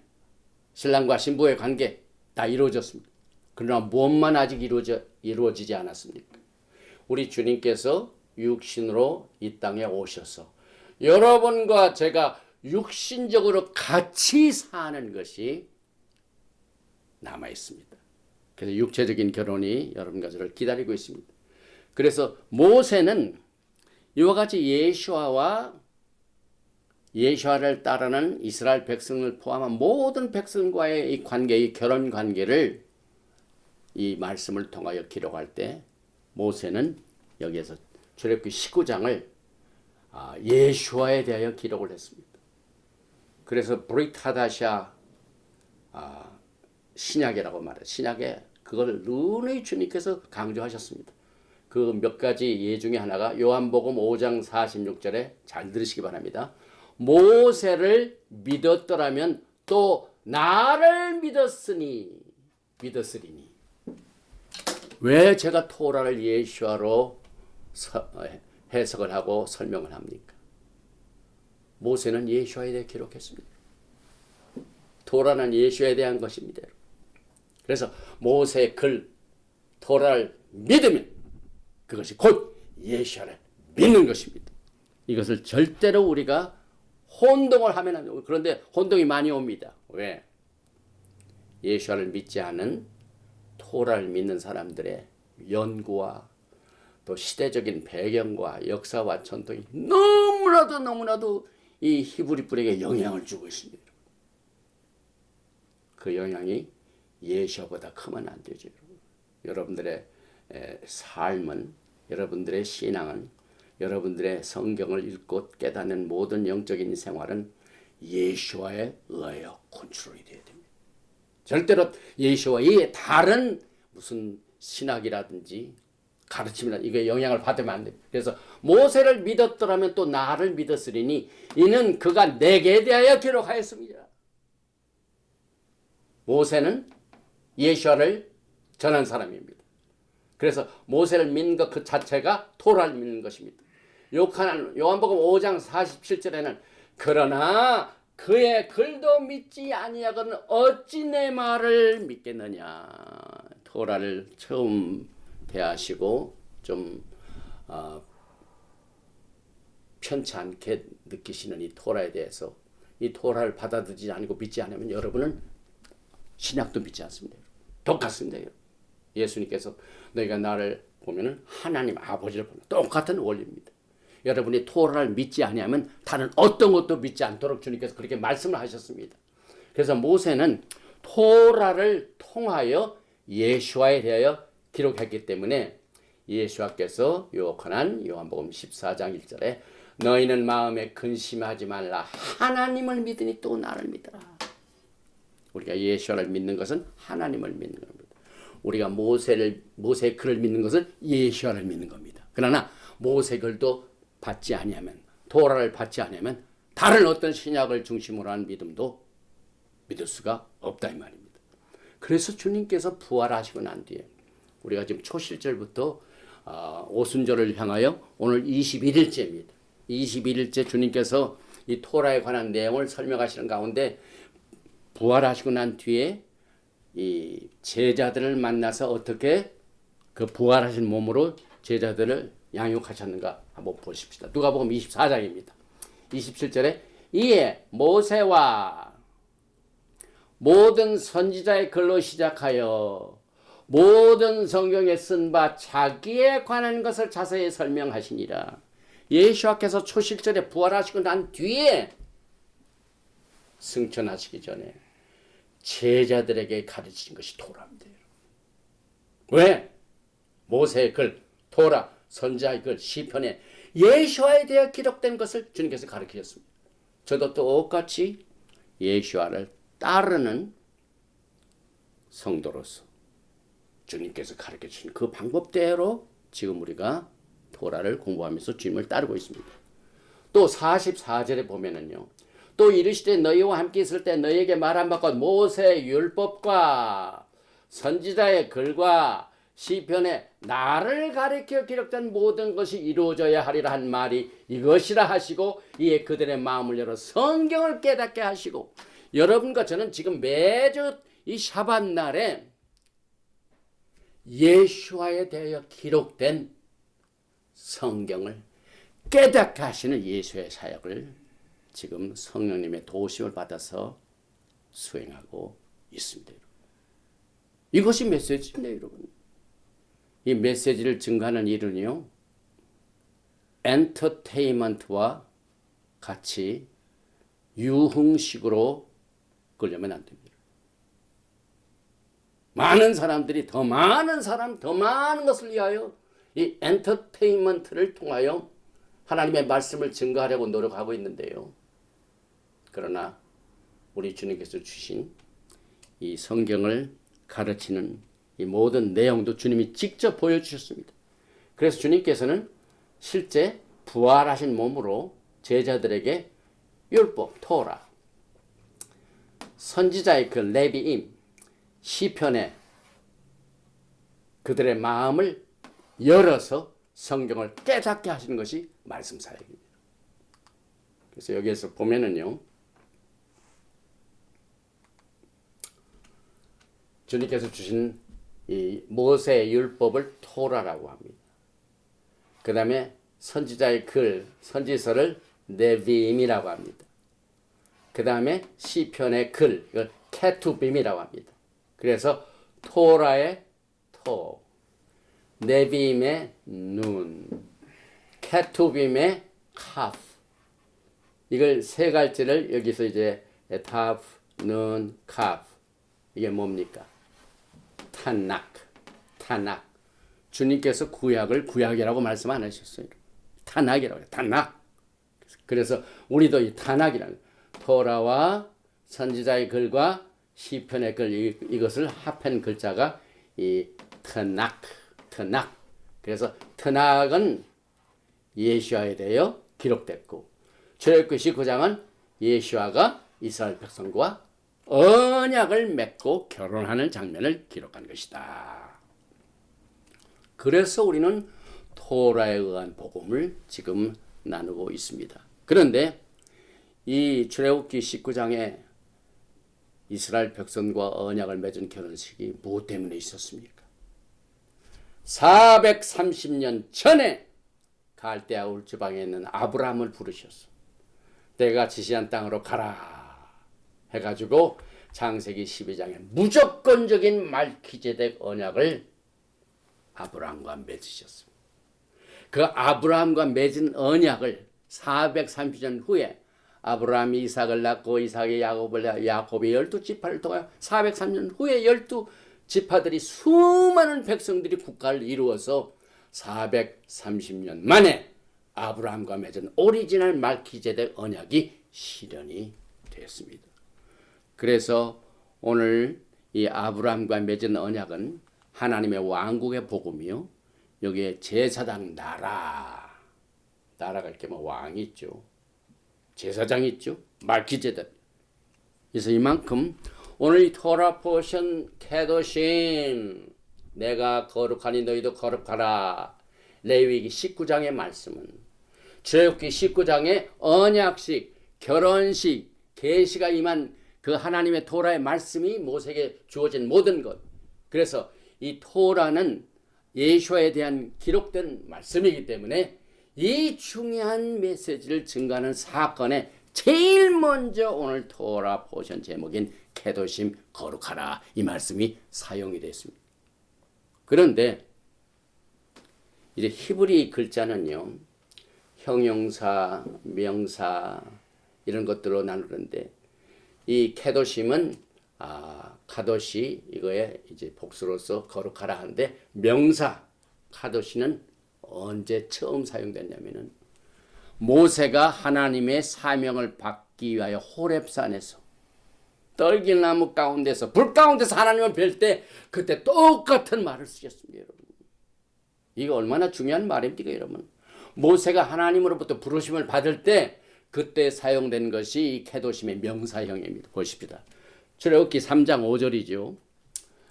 신랑과 신부의 관계 다 이루어졌습니다. 그러나 무엇만 아직 이루어지지 않았습니까? 우리 주님께서 육신으로 이 땅에 오셔서 여러분과 제가 육신적으로 같이 사는 것이 남아 있습니다. 그래서 육체적인 결혼이 여러분과 저를 기다리고 있습니다. 그래서 모세는 이와 같이 예수와를 따르는 이스라엘 백성을 포함한 모든 백성과의 이 관계, 이 결혼 관계를 이 말씀을 통하여 기록할 때 모세는 여기에서 출애굽기 19장을 예수와에 대하여 기록을 했습니다. 그래서 브릿하다샤 신약이라고 말해요. 신약에 그걸 눈의 주님께서 강조하셨습니다. 그 몇 가지 예 중에 하나가 요한복음 5장 46절에 잘 들으시기 바랍니다. 모세를 믿었더라면 또 나를 믿었으리니. 왜 제가 토라를 예수와로 해석을 하고 설명을 합니까? 모세는 예수와에 대해 기록했습니다. 토라는 예수에 대한 것입니다. 그래서 모세의 글 토라를 믿으면 그것이 곧 예수와를 믿는 것입니다. 이것을 절대로 우리가 혼동을 하면 안 돼요. 그런데 혼동이 많이 옵니다. 왜? 예수와를 믿지 않은 토라를 믿는 사람들의 연구와 또 시대적인 배경과 역사와 전통이 너무나도 이 히브리 뿌리에게 영향을 주고 있습니다. 그 영향이 예수보다 크면 안 되죠. 여러분들의 삶은, 여러분들의 신앙은, 여러분들의 성경을 읽고 깨닫는 모든 영적인 생활은 예수와에 의하여 컨트롤이 되어야 됩니다. 절대로 예수와 이 다른 무슨 신학이라든지 가르침이나 이게 영향을 받으면 안 됩니다. 그래서 모세를 믿었더라면 또 나를 믿었으리니 이는 그가 내게 대하여 기록하였습니다. 모세는 예수와를 전한 사람입니다. 그래서 모세를 믿는 것 그 자체가 토라를 믿는 것입니다. 요한복음 5장 47절에는 그러나 그의 글도 믿지 아니하거든 어찌 내 말을 믿겠느냐. 토라를 처음 대하시고 좀 편치 않게 느끼시는 이 토라에 대해서 이 토라를 받아들이지 않고 믿지 않으면 여러분은 신약도 믿지 않습니다. 똑같습니다. 예수님께서 너희가 나를 보면은 하나님 아버지를 보는 똑같은 원리입니다. 여러분이 토라를 믿지 아니하면 다른 어떤 것도 믿지 않도록 주님께서 그렇게 말씀을 하셨습니다. 그래서 모세는 토라를 통하여 예수와에 대하여 기록했기 때문에 예수와께서 요한한 요한복음 14장 1절에 너희는 마음에 근심하지 말라 하나님을 믿으니 또 나를 믿어라. 우리가 예수를 믿는 것은 하나님을 믿는 겁니다. 우리가 모세의 글을 믿는 것은 예수를 믿는 겁니다. 그러나 모세 글도 받지 아니하면 토라를 받지 아니하면 다른 어떤 신약을 중심으로 한 믿음도 믿을 수가 없다 이 말입니다. 그래서 주님께서 부활하시고 난 뒤에 우리가 지금 초실절부터 오순절을 향하여 오늘 21일째입니다. 21일째 주님께서 이 토라에 관한 내용을 설명하시는 가운데 부활하시고 난 뒤에 이 제자들을 만나서 어떻게 그 부활하신 몸으로 제자들을 양육하셨는가 한번 보십시다. 누가복음 24장입니다. 27절에 이에 모세와 모든 선지자의 글로 시작하여 모든 성경에 쓴 바 자기에 관한 것을 자세히 설명하시니라. 예수께서 초실절에 부활하시고 난 뒤에 승천하시기 전에 제자들에게 가르치신 것이 토라입니다. 왜? 모세의 글, 토라, 선지자의 글, 시편에 예수와에 대해 기록된 것을 주님께서 가르치셨습니다. 저도 똑같이 예수와를 따르는 성도로서 주님께서 가르쳐주신 그 방법대로 지금 우리가 토라를 공부하면서 주님을 따르고 있습니다. 또 44절에 보면은요. 또 이르시되 너희와 함께 있을 때 너희에게 말한 바껏 모세의 율법과 선지자의 글과 시편에 나를 가리켜 기록된 모든 것이 이루어져야 하리라 한 말이 이것이라 하시고 이에 그들의 마음을 열어 성경을 깨닫게 하시고 여러분과 저는 지금 매주 이 샤밧 날에 예수와에 대하여 기록된 성경을 깨닫게 하시는 예수의 사역을 지금 성령님의 도우심을 받아서 수행하고 있습니다. 이것이 메시지입니다, 여러분. 이 메시지를 증가하는 일은요, 엔터테인먼트와 같이 유흥식으로 끌려면 안 됩니다. 많은 사람들이 더 많은 것을 위하여 이 엔터테인먼트를 통하여 하나님의 말씀을 증거하려고 노력하고 있는데요. 그러나 우리 주님께서 주신 이 성경을 가르치는 이 모든 내용도 주님이 직접 보여주셨습니다. 그래서 주님께서는 실제 부활하신 몸으로 제자들에게 율법, 토라, 선지자의 그 레비임, 시편에 그들의 마음을 열어서 성경을 깨닫게 하시는 것이 말씀 사역입니다. 그래서 여기에서 보면은요, 주님께서 주신 이 모세의 율법을 토라라고 합니다. 그 다음에 선지자의 글, 선지서를 네비임이라고 합니다. 그 다음에 시편의 글, 이걸 케투빔이라고 합니다. 그래서 토라의 토, 네비임의 눈, 케투빔의 카프. 이걸 세 가지를 여기서 이제 타프, 눈, 카프. 이게 뭡니까? 타낙. 주님께서 구약을 구약이라고 말씀 안 하셨어요. 타낙이라고 해요. 타낙. 그래서 우리도 이 타낙이라는 토라와 선지자의 글과 시편의 글 이것을 합한 글자가 이 트낙. 그래서 트낙은 예수아에 대하여 기록됐고 출애굽기 19장은 예수아가 이스라엘 백성과 언약을 맺고 결혼하는 장면을 기록한 것이다. 그래서 우리는 토라에 의한 복음을 지금 나누고 있습니다. 그런데 이 출애굽기 19장에 이스라엘 백성과 언약을 맺은 결혼식이 무엇 때문에 있었습니까? 430년 전에 갈대아 울 지방에 있는 아브라함을 부르셨어. 내가 지시한 땅으로 가라 해가지고 창세기 12장에 무조건적인 말키제덱 언약을 아브라함과 맺으셨습니다. 그 아브라함과 맺은 언약을 430년 후에 아브라함이 이삭을 낳고 이삭이 야곱을 낳고 야곱이 12지파를 통하여 403년 후에 12지파들이 수많은 백성들이 국가를 이루어서 430년 만에 아브라함과 맺은 오리지널 말키제덱 언약이 실현이 되었습니다. 그래서 오늘 이 아브라함과 맺은 언약은 하나님의 왕국의 복음이요. 여기에 제사장 나라가 이렇게 왕이 있죠. 제사장이 있죠. 말키제덱. 그래서 이만큼 오늘 이 토라 포션 케도심 내가 거룩하니 너희도 거룩하라. 레위기 19장의 말씀은 출애굽기 19장의 언약식, 결혼식, 계시가 임한 그 하나님의 토라의 말씀이 모세에게 주어진 모든 것. 그래서 이 토라는 예수에 대한 기록된 말씀이기 때문에 이 중요한 메시지를 증거하는 사건에 제일 먼저 오늘 토라 포션 제목인 케도심 거룩하라 이 말씀이 사용이 됐습니다. 그런데 이제 히브리 글자는요, 형용사, 명사 이런 것들로 나누는데 이 케도심은 카도시 이거에 이제 복수로서 거룩하라 하는데 명사 카도시는 언제 처음 사용됐냐면은 모세가 하나님의 사명을 받기 위하여 호렙산에서 떨기나무 가운데서 불 가운데서 하나님을 뵐 때 그때 똑같은 말을 쓰셨습니다, 여러분. 이거 얼마나 중요한 말입니까, 여러분? 모세가 하나님으로부터 부르심을 받을 때 그때 사용된 것이 이 케도심의 명사형입니다. 보십시다. 출애굽기 3장 5절이죠.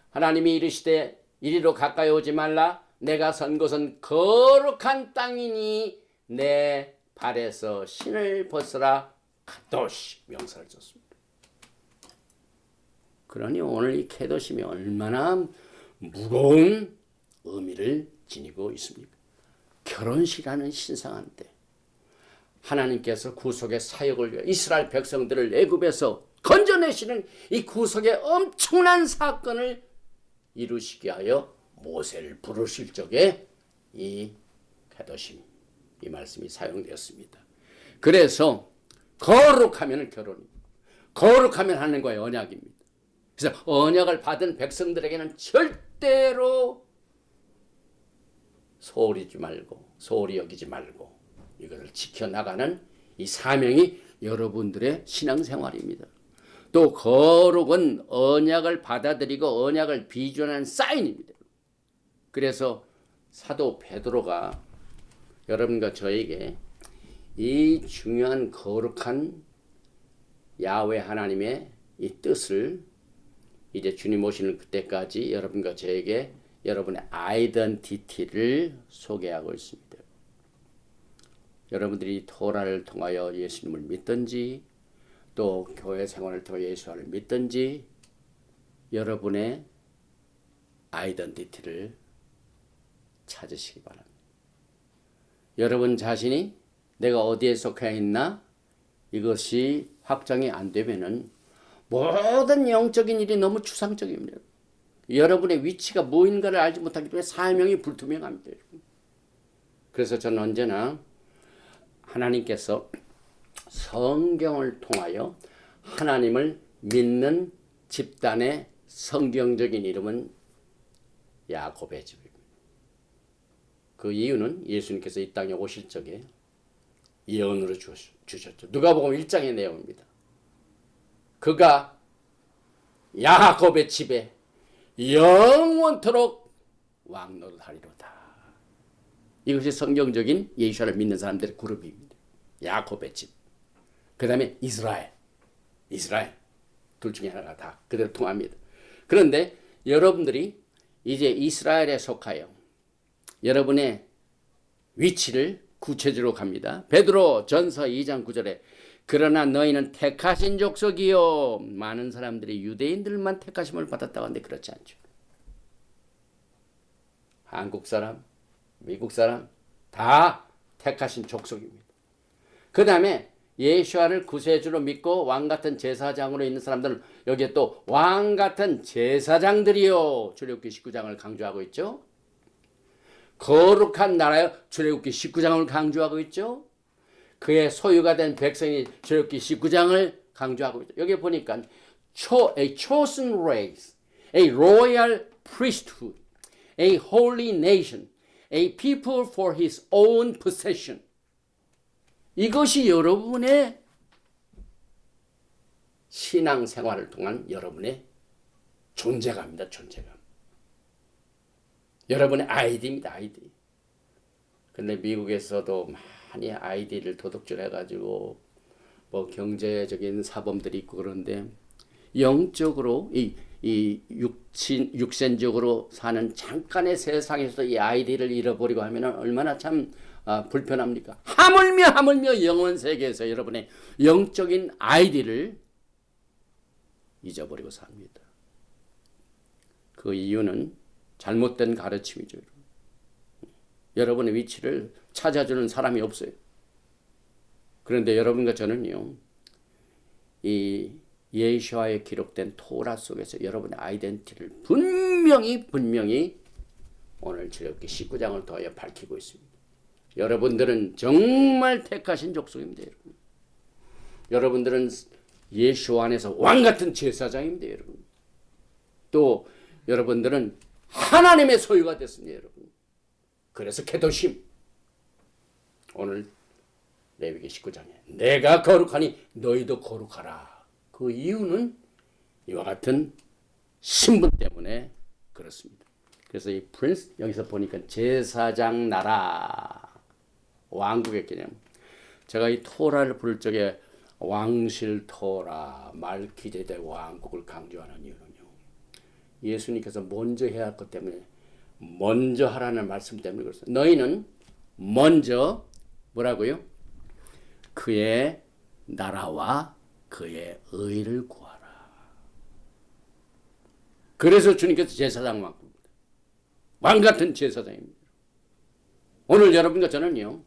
하나님이 이르시되 이리로 가까이 오지 말라. 내가 선 곳은 거룩한 땅이니 내 발에서 신을 벗으라. 카도시 명사를 썼습니다. 그러니 오늘 이 케도심이 얼마나 무거운 의미를 지니고 있습니까? 결혼식이라는 신성한데 하나님께서 구속의 사역을 위해 이스라엘 백성들을 애굽에서 건져내시는 이 구속의 엄청난 사건을 이루시게 하여 모세를 부르실 적에 이 가도심 이 말씀이 사용되었습니다. 그래서 거룩하면 결혼입니다. 거룩하면 하나님과의 언약입니다. 그래서 언약을 받은 백성들에게는 절대로 소홀히 여기지 말고 이것을 지켜나가는 이 사명이 여러분들의 신앙생활입니다. 또 거룩은 언약을 받아들이고 언약을 비전하는 사인입니다. 그래서 사도 베드로가 여러분과 저에게 이 중요한 거룩한 야훼 하나님의 이 뜻을 이제 주님 오시는 그때까지 여러분과 저에게 여러분의 아이덴티티를 소개하고 있습니다. 여러분들이 토라를 통하여 예수님을 믿든지 또 교회 생활을 통해 예수를 믿든지 여러분의 아이덴티티를 찾으시기 바랍니다. 여러분 자신이 내가 어디에 속해 있나 이것이 확정이 안 되면은 모든 영적인 일이 너무 추상적입니다. 여러분의 위치가 무엇인가를 알지 못하기 때문에 사명이 불투명합니다. 그래서 저는 언제나 하나님께서 성경을 통하여 하나님을 믿는 집단의 성경적인 이름은 야곱의 집입니다. 그 이유는 예수님께서 이 땅에 오실 적에 예언으로 주셨죠. 누가복음 1장의 내용입니다. 그가 야곱의 집에 영원토록 왕노릇하리로다. 이것이 성경적인 예수를 믿는 사람들의 그룹입니다. 야곱의 집. 그 다음에 이스라엘. 둘 중에 하나가 다 그대로 통합니다. 그런데 여러분들이 이제 이스라엘에 속하여 여러분의 위치를 구체적으로 갑니다. 베드로 전서 2장 9절에 그러나 너희는 택하신 족속이요. 많은 사람들이 유대인들만 택하심을 받았다고 하는데 그렇지 않죠. 한국 사람, 미국 사람 다 택하신 족속입니다. 그 다음에 예수와를 구세주로 믿고 왕같은 제사장으로 있는 사람들은 여기에 또 왕같은 제사장들이요. 출애굽기 19장을 강조하고 있죠. 거룩한 나라여 출애굽기 19장을 강조하고 있죠. 그의 소유가 된 백성이 출애굽기 19장을 강조하고 있죠. 여기 보니까 a chosen race, a royal priesthood, a holy nation, a people for his own possession. 이것이 여러분의 신앙생활을 통한 여러분의 존재감입니다. 존재감. 여러분의 아이디입니다. 아이디. 근데 미국에서도 많이 아이디를 도둑질해가지고 뭐 경제적인 사범들이 있고 그런데 영적으로 이 육신적으로 사는 잠깐의 세상에서 이 아이디를 잃어버리고 하면 얼마나 참 불편합니까? 하물며 영원 세계에서 여러분의 영적인 아이디를 잊어버리고 삽니다. 그 이유는 잘못된 가르침이죠. 여러분의 위치를 찾아주는 사람이 없어요. 그런데 여러분과 저는요, 이 예수와에 기록된 토라 속에서 여러분의 아이덴티티를 분명히 오늘 출애굽기 19장을 통하여 밝히고 있습니다. 여러분들은 정말 택하신 족속입니다. 여러분. 여러분들은 예수 안에서 왕같은 제사장입니다. 여러분. 또 여러분들은 하나님의 소유가 됐습니다. 여러분. 그래서 kedoshim 오늘 레위기 19장에 내가 거룩하니 너희도 거룩하라. 그 이유는 이와 같은 신분 때문에 그렇습니다. 그래서 이 프린스 여기서 보니까 제사장 나라 왕국의 개념. 제가 이 토라를 부를 적에 왕실 토라 말기제덱 왕국을 강조하는 이유는요. 예수님께서 먼저 해야 할 것 때문에 먼저 하라는 말씀 때문에 그렇습니다. 너희는 먼저 뭐라고요? 그의 나라와 그의 의를 구하라. 그래서 주님께서 제사장 왕국입니다. 왕같은 제사장입니다. 오늘 여러분과 저는요.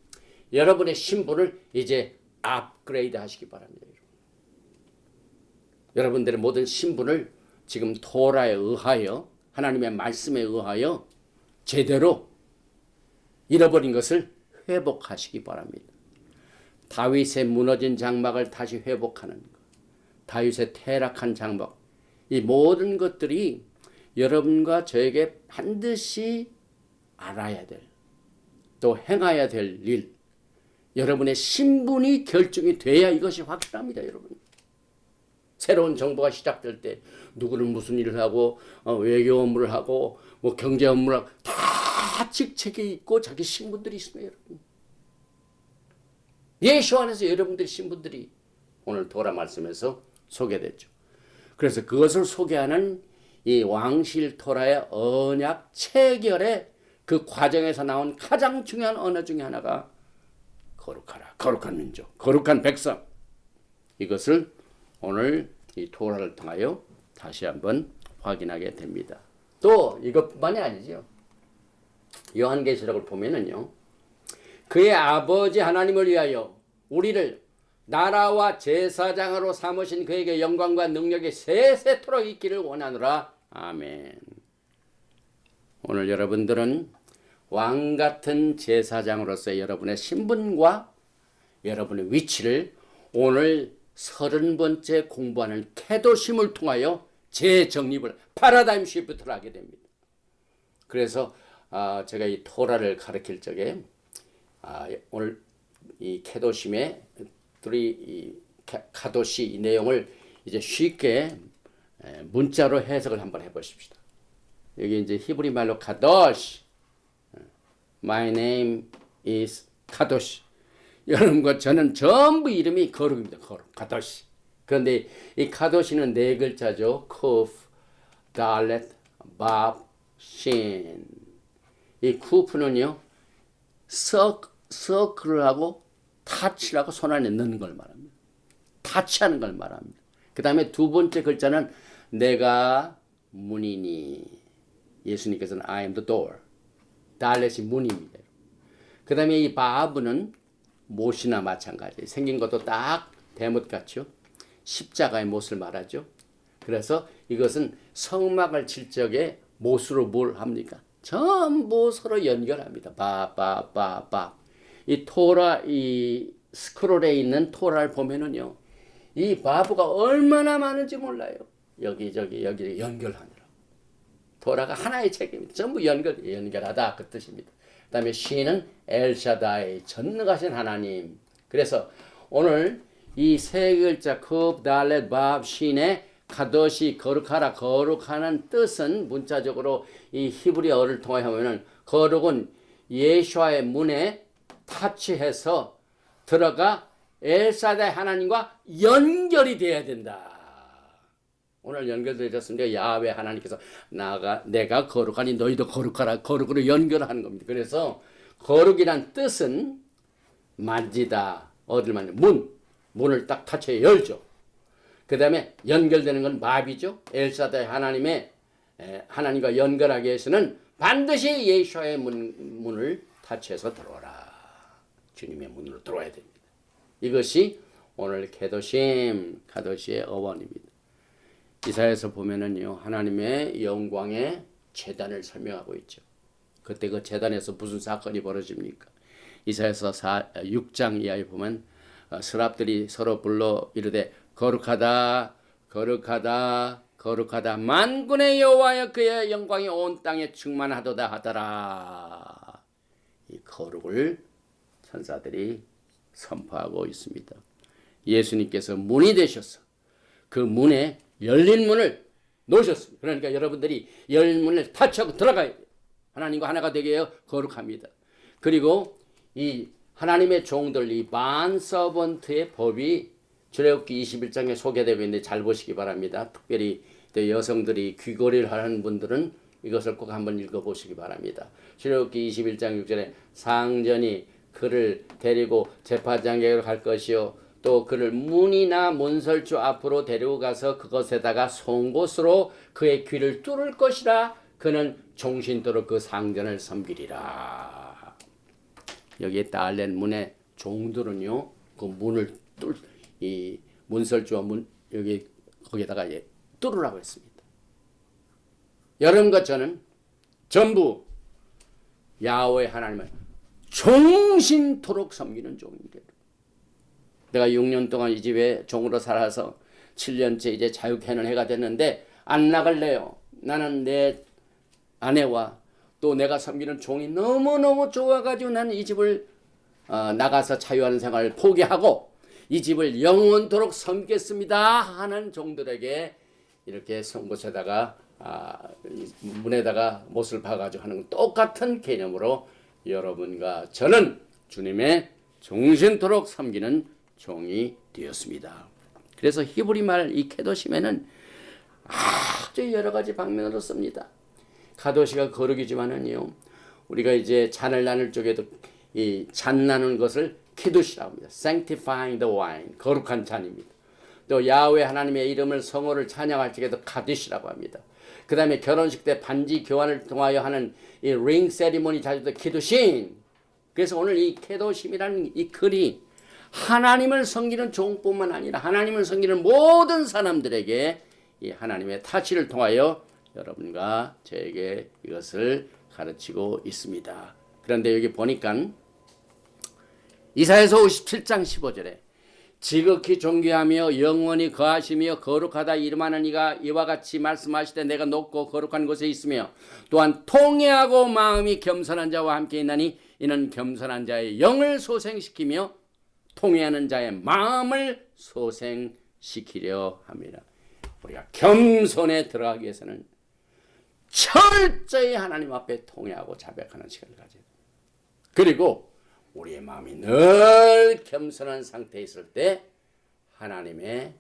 여러분의 신분을 이제 업그레이드 하시기 바랍니다. 여러분들의 모든 신분을 지금 토라에 의하여 하나님의 말씀에 의하여 제대로 잃어버린 것을 회복하시기 바랍니다. 다윗의 무너진 장막을 다시 회복하는 것, 다윗의 퇴락한 장막, 이 모든 것들이 여러분과 저에게 반드시 알아야 될, 또 행해야 될 일, 여러분의 신분이 결정이 돼야 이것이 확실합니다. 여러분, 새로운 정부가 시작될 때 누구는 무슨 일을 하고 외교 업무를 하고 뭐 경제 업무를 하고 다 직책이 있고 자기 신분들이 있습니다. 여러분, 예수 안에서 여러분들의 신분들이 오늘 도라 말씀에서 소개됐죠. 그래서 그것을 소개하는 이 왕실 토라의 언약 체결의 그 과정에서 나온 가장 중요한 언어 중에 하나가 거룩하라, 거룩한 민족, 거룩한 백성. 이것을 오늘 이 토라를 통하여 다시 한번 확인하게 됩니다. 또 이것뿐만이 아니죠. 요한계시록을 보면은요, 그의 아버지 하나님을 위하여 우리를 나라와 제사장으로 삼으신 그에게 영광과 능력이 세세토록 있기를 원하노라. 아멘. 오늘 여러분들은 왕 같은 제사장으로서 여러분의 신분과 여러분의 위치를 오늘 30번째 공부하는 케도심을 통하여 재정립을, 파라다임 시프트를 하게 됩니다. 그래서 제가 이 토라를 가르칠 적에 오늘 이 케도심의 이 카도시 이 내용을 이제 쉽게 문자로 해석을 한번 해보십시다. 여기 이제 히브리 말로 카도시, My name is 카도시. 여러분과 저는 전부 이름이 거룩입니다. 거룩, 카도시. 그런데 이 카도시는 네 글자죠. 쿠프, 달렛, 밥, 신. 이 쿠프는요, 서클을 하고 타치라고 손 안에 넣는 걸 말합니다. 타치하는 걸 말합니다. 그 다음에 두 번째 글자는 내가 문이니. 예수님께서는 I am the door. 달렛이 문입니다. 그 다음에 이 바브는 못이나 마찬가지. 생긴 것도 딱 대못 같죠. 십자가의 못을 말하죠. 그래서 이것은 성막을 칠 적에 못으로 뭘 합니까? 전부 서로 연결합니다. 바. 이 토라, 이 스크롤에 있는 토라를 보면은요, 이 바브가 얼마나 많은지 몰라요. 여기 연결하느라. 토라가 하나의 책입니다. 전부 연결하다 그 뜻입니다. 그 다음에 신은 엘샤다이, 전능하신 하나님. 그래서 오늘 이 세 글자 컵, 달렛, 밥, 신의 카도시, 거룩하라, 거룩하는 뜻은 문자적으로 이 히브리어를 통하여 하면은 거룩은 예수와의 문에 타치해서 들어가 엘사다의 하나님과 연결이 돼야 된다. 오늘 연결되셨습니다. 야훼 하나님께서 내가 거룩하니 너희도 거룩하라, 거룩으로 연결하는 겁니다. 그래서 거룩이란 뜻은 만지다, 어딜 만지다, 문을 딱 타치해 열죠. 그 다음에 연결되는 건 마비죠. 엘사다의 하나님과 연결하기 위해서는 반드시 예수와의 문을 타치해서 들어오라. 주님의 문으로 들어와야 됩니다. 이것이 오늘 카도시의 어원입니다. 이사야에서 보면은요, 하나님의 영광의 제단을 설명하고 있죠. 그때 그 제단에서 무슨 사건이 벌어집니까? 이사야서 6장 이하에 보면 스랍들이 서로 불러 이르되 거룩하다, 거룩하다, 거룩하다. 만군의 여호와여 그의 영광이 온 땅에 충만하도다 하더라. 이 거룩을 천사들이 선포하고 있습니다. 예수님께서 문이 되셔서 그 문에 열린 문을 놓으셨습니다. 그러니까 여러분들이 열린 문을 타치하고 들어가야 돼요. 하나님과 하나가 되게 해요. 거룩합니다. 그리고 이 하나님의 종들, 이 만서번트의 법이 출애굽기 21장에 소개되고 있는데 잘 보시기 바랍니다. 특별히 여성들이 귀걸이를 하는 분들은 이것을 꼭 한번 읽어보시기 바랍니다. 출애굽기 21장 6절에 상전이 그를 데리고 재판장에게 갈 것이요 또 그를 문이나 문설주 앞으로 데리고 가서 그것에다가 송곳으로 그의 귀를 뚫을 것이라. 그는 종신토록 그 상전을 섬기리라. 여기에 달렛 문의 종들은요, 그 문을 이 문설주와 거기에다가 뚫으라고 했습니다. 여러분과 저는 전부 야훼 하나님을 종신토록 섬기는 종입니다. 내가 6년 동안 이 집에 종으로 살아서 7년째 이제 자유케는 해가 됐는데 안 나갈래요. 나는 내 아내와 또 내가 섬기는 종이 너무너무 좋아가지고 나는 이 집을 나가서 자유하는 생활을 포기하고 이 집을 영원토록 섬기겠습니다 하는 종들에게 이렇게 송곳에다가 문에다가 못을 박아가지고 하는 똑같은 개념으로 여러분과 저는 주님의 종신토록 섬기는 종이 되었습니다. 그래서 히브리 말 이 케도심에는 아주 여러 가지 방면으로 씁니다. 카도시가 거룩이지만은요, 우리가 이제 잔을 나눌 쪽에도 이 잔 나누는 것을 키두시라고 합니다. Sanctifying the wine, 거룩한 잔입니다. 또 야훼 하나님의 이름을 성호를 찬양할 적에도 카디시라고 합니다. 그 다음에 결혼식 때 반지 교환을 통하여 하는 이 링 세리머니 자주도 키두신. 그래서 오늘 이 케도심이라는 이 글이 하나님을 섬기는 종뿐만 아니라 하나님을 섬기는 모든 사람들에게 이 하나님의 타치를 통하여 여러분과 저에게 이것을 가르치고 있습니다. 그런데 여기 보니까 이사야서 57장 15절에 지극히 존귀하며 영원히 거하시며 거룩하다 이름하는 이가 이와 같이 말씀하시되 내가 높고 거룩한 곳에 있으며 또한 통회하고 마음이 겸손한 자와 함께 있나니 이는 겸손한 자의 영을 소생시키며 통회하는 자의 마음을 소생시키려 합니다. 우리가 겸손에 들어가기 위해서는 철저히 하나님 앞에 통회하고 자백하는 시간을 가져야 됩니다. 그리고 우리의 마음이 늘 겸손한 상태에 있을 때 하나님의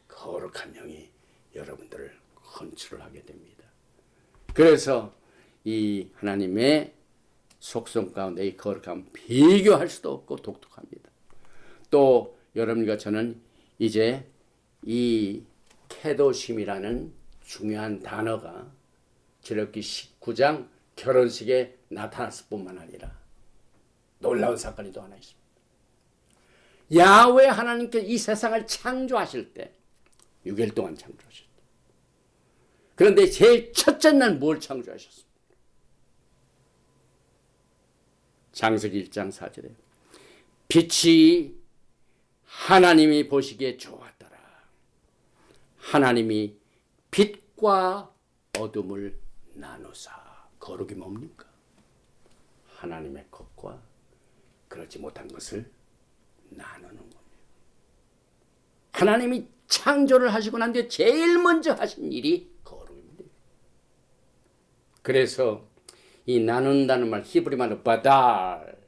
거룩한 영이 여러분들을 컨트롤하게 됩니다. 그래서 이 하나님의 속성 가운데 이 거룩함 비교할 수도 없고 독특합니다. 또 여러분과 저는 이제 이 케도심이라는 중요한 단어가 출애굽기 19장 결혼식에 나타났을 뿐만 아니라 놀라운 사건이 또 하나 있습니다. 야훼 하나님께서 이 세상을 창조하실 때 6일 동안 창조하셨다. 그런데 제일 첫째 날 뭘 창조하셨습니까? 창세기 1장 4절에 빛이 하나님이 보시기에 좋았더라. 하나님이 빛과 어둠을 나누사. 거룩이 뭡니까? 하나님의 것과 그렇지 못한 것을 나누는 겁니다. 하나님이 창조를 하시고 난 뒤에 제일 먼저 하신 일이 거룩입니다. 그래서 이 나눈다는 말 히브리 말로 바달.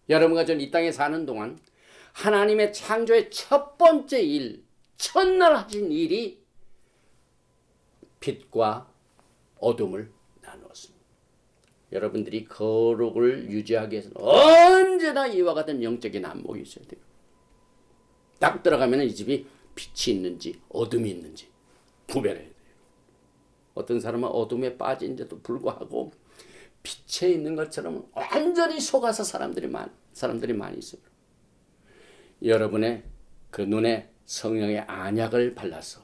여러분과 저는 이 땅에 사는 동안 하나님의 창조의 첫 번째 일, 첫날 하신 일이 빛과 어둠을 나누었습니다. 여러분들이 거룩을 유지하기 위해서는 언제나 이와 같은 영적인 안목이 있어야 돼요. 딱 들어가면 이 집이 빛이 있는지 어둠이 있는지 구별해야 돼요. 어떤 사람은 어둠에 빠진데도 불구하고 빛에 있는 것처럼 완전히 속아서 사람들이 많이 있어요. 여러분의 그 눈에 성령의 안약을 발라서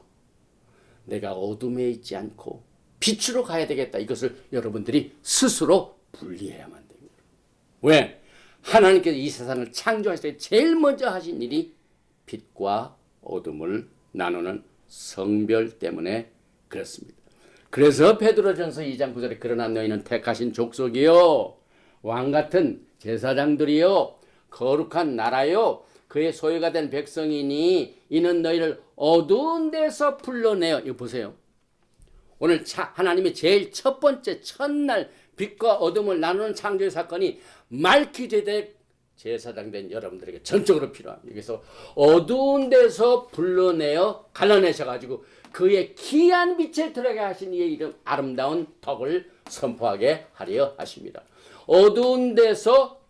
내가 어둠에 있지 않고 빛으로 가야 되겠다. 이것을 여러분들이 스스로 분리해야만 됩니다. 왜? 하나님께서 이 세상을 창조하실 때 제일 먼저 하신 일이 빛과 어둠을 나누는 성별 때문에 그렇습니다. 그래서 베드로전서 2장 9절에 그러나 너희는 택하신 족속이요 왕같은 제사장들이요 거룩한 나라요 그의 소유가 된 백성이니 이는 너희를 어두운 데서 불러내어. 이거 보세요. 오늘 하나님의 제일 첫 번째 첫날 빛과 어둠을 나누는 창조의 사건이 말키제덱 제사장 된 여러분들에게 전적으로 필요합니다. 그래서 어두운 데서 불러내어 갈라내셔가지고 그의 귀한 빛에 들어가게 하신 이의 이름 아름다운 덕을 선포하게 하려 하십니다. 어두운 데서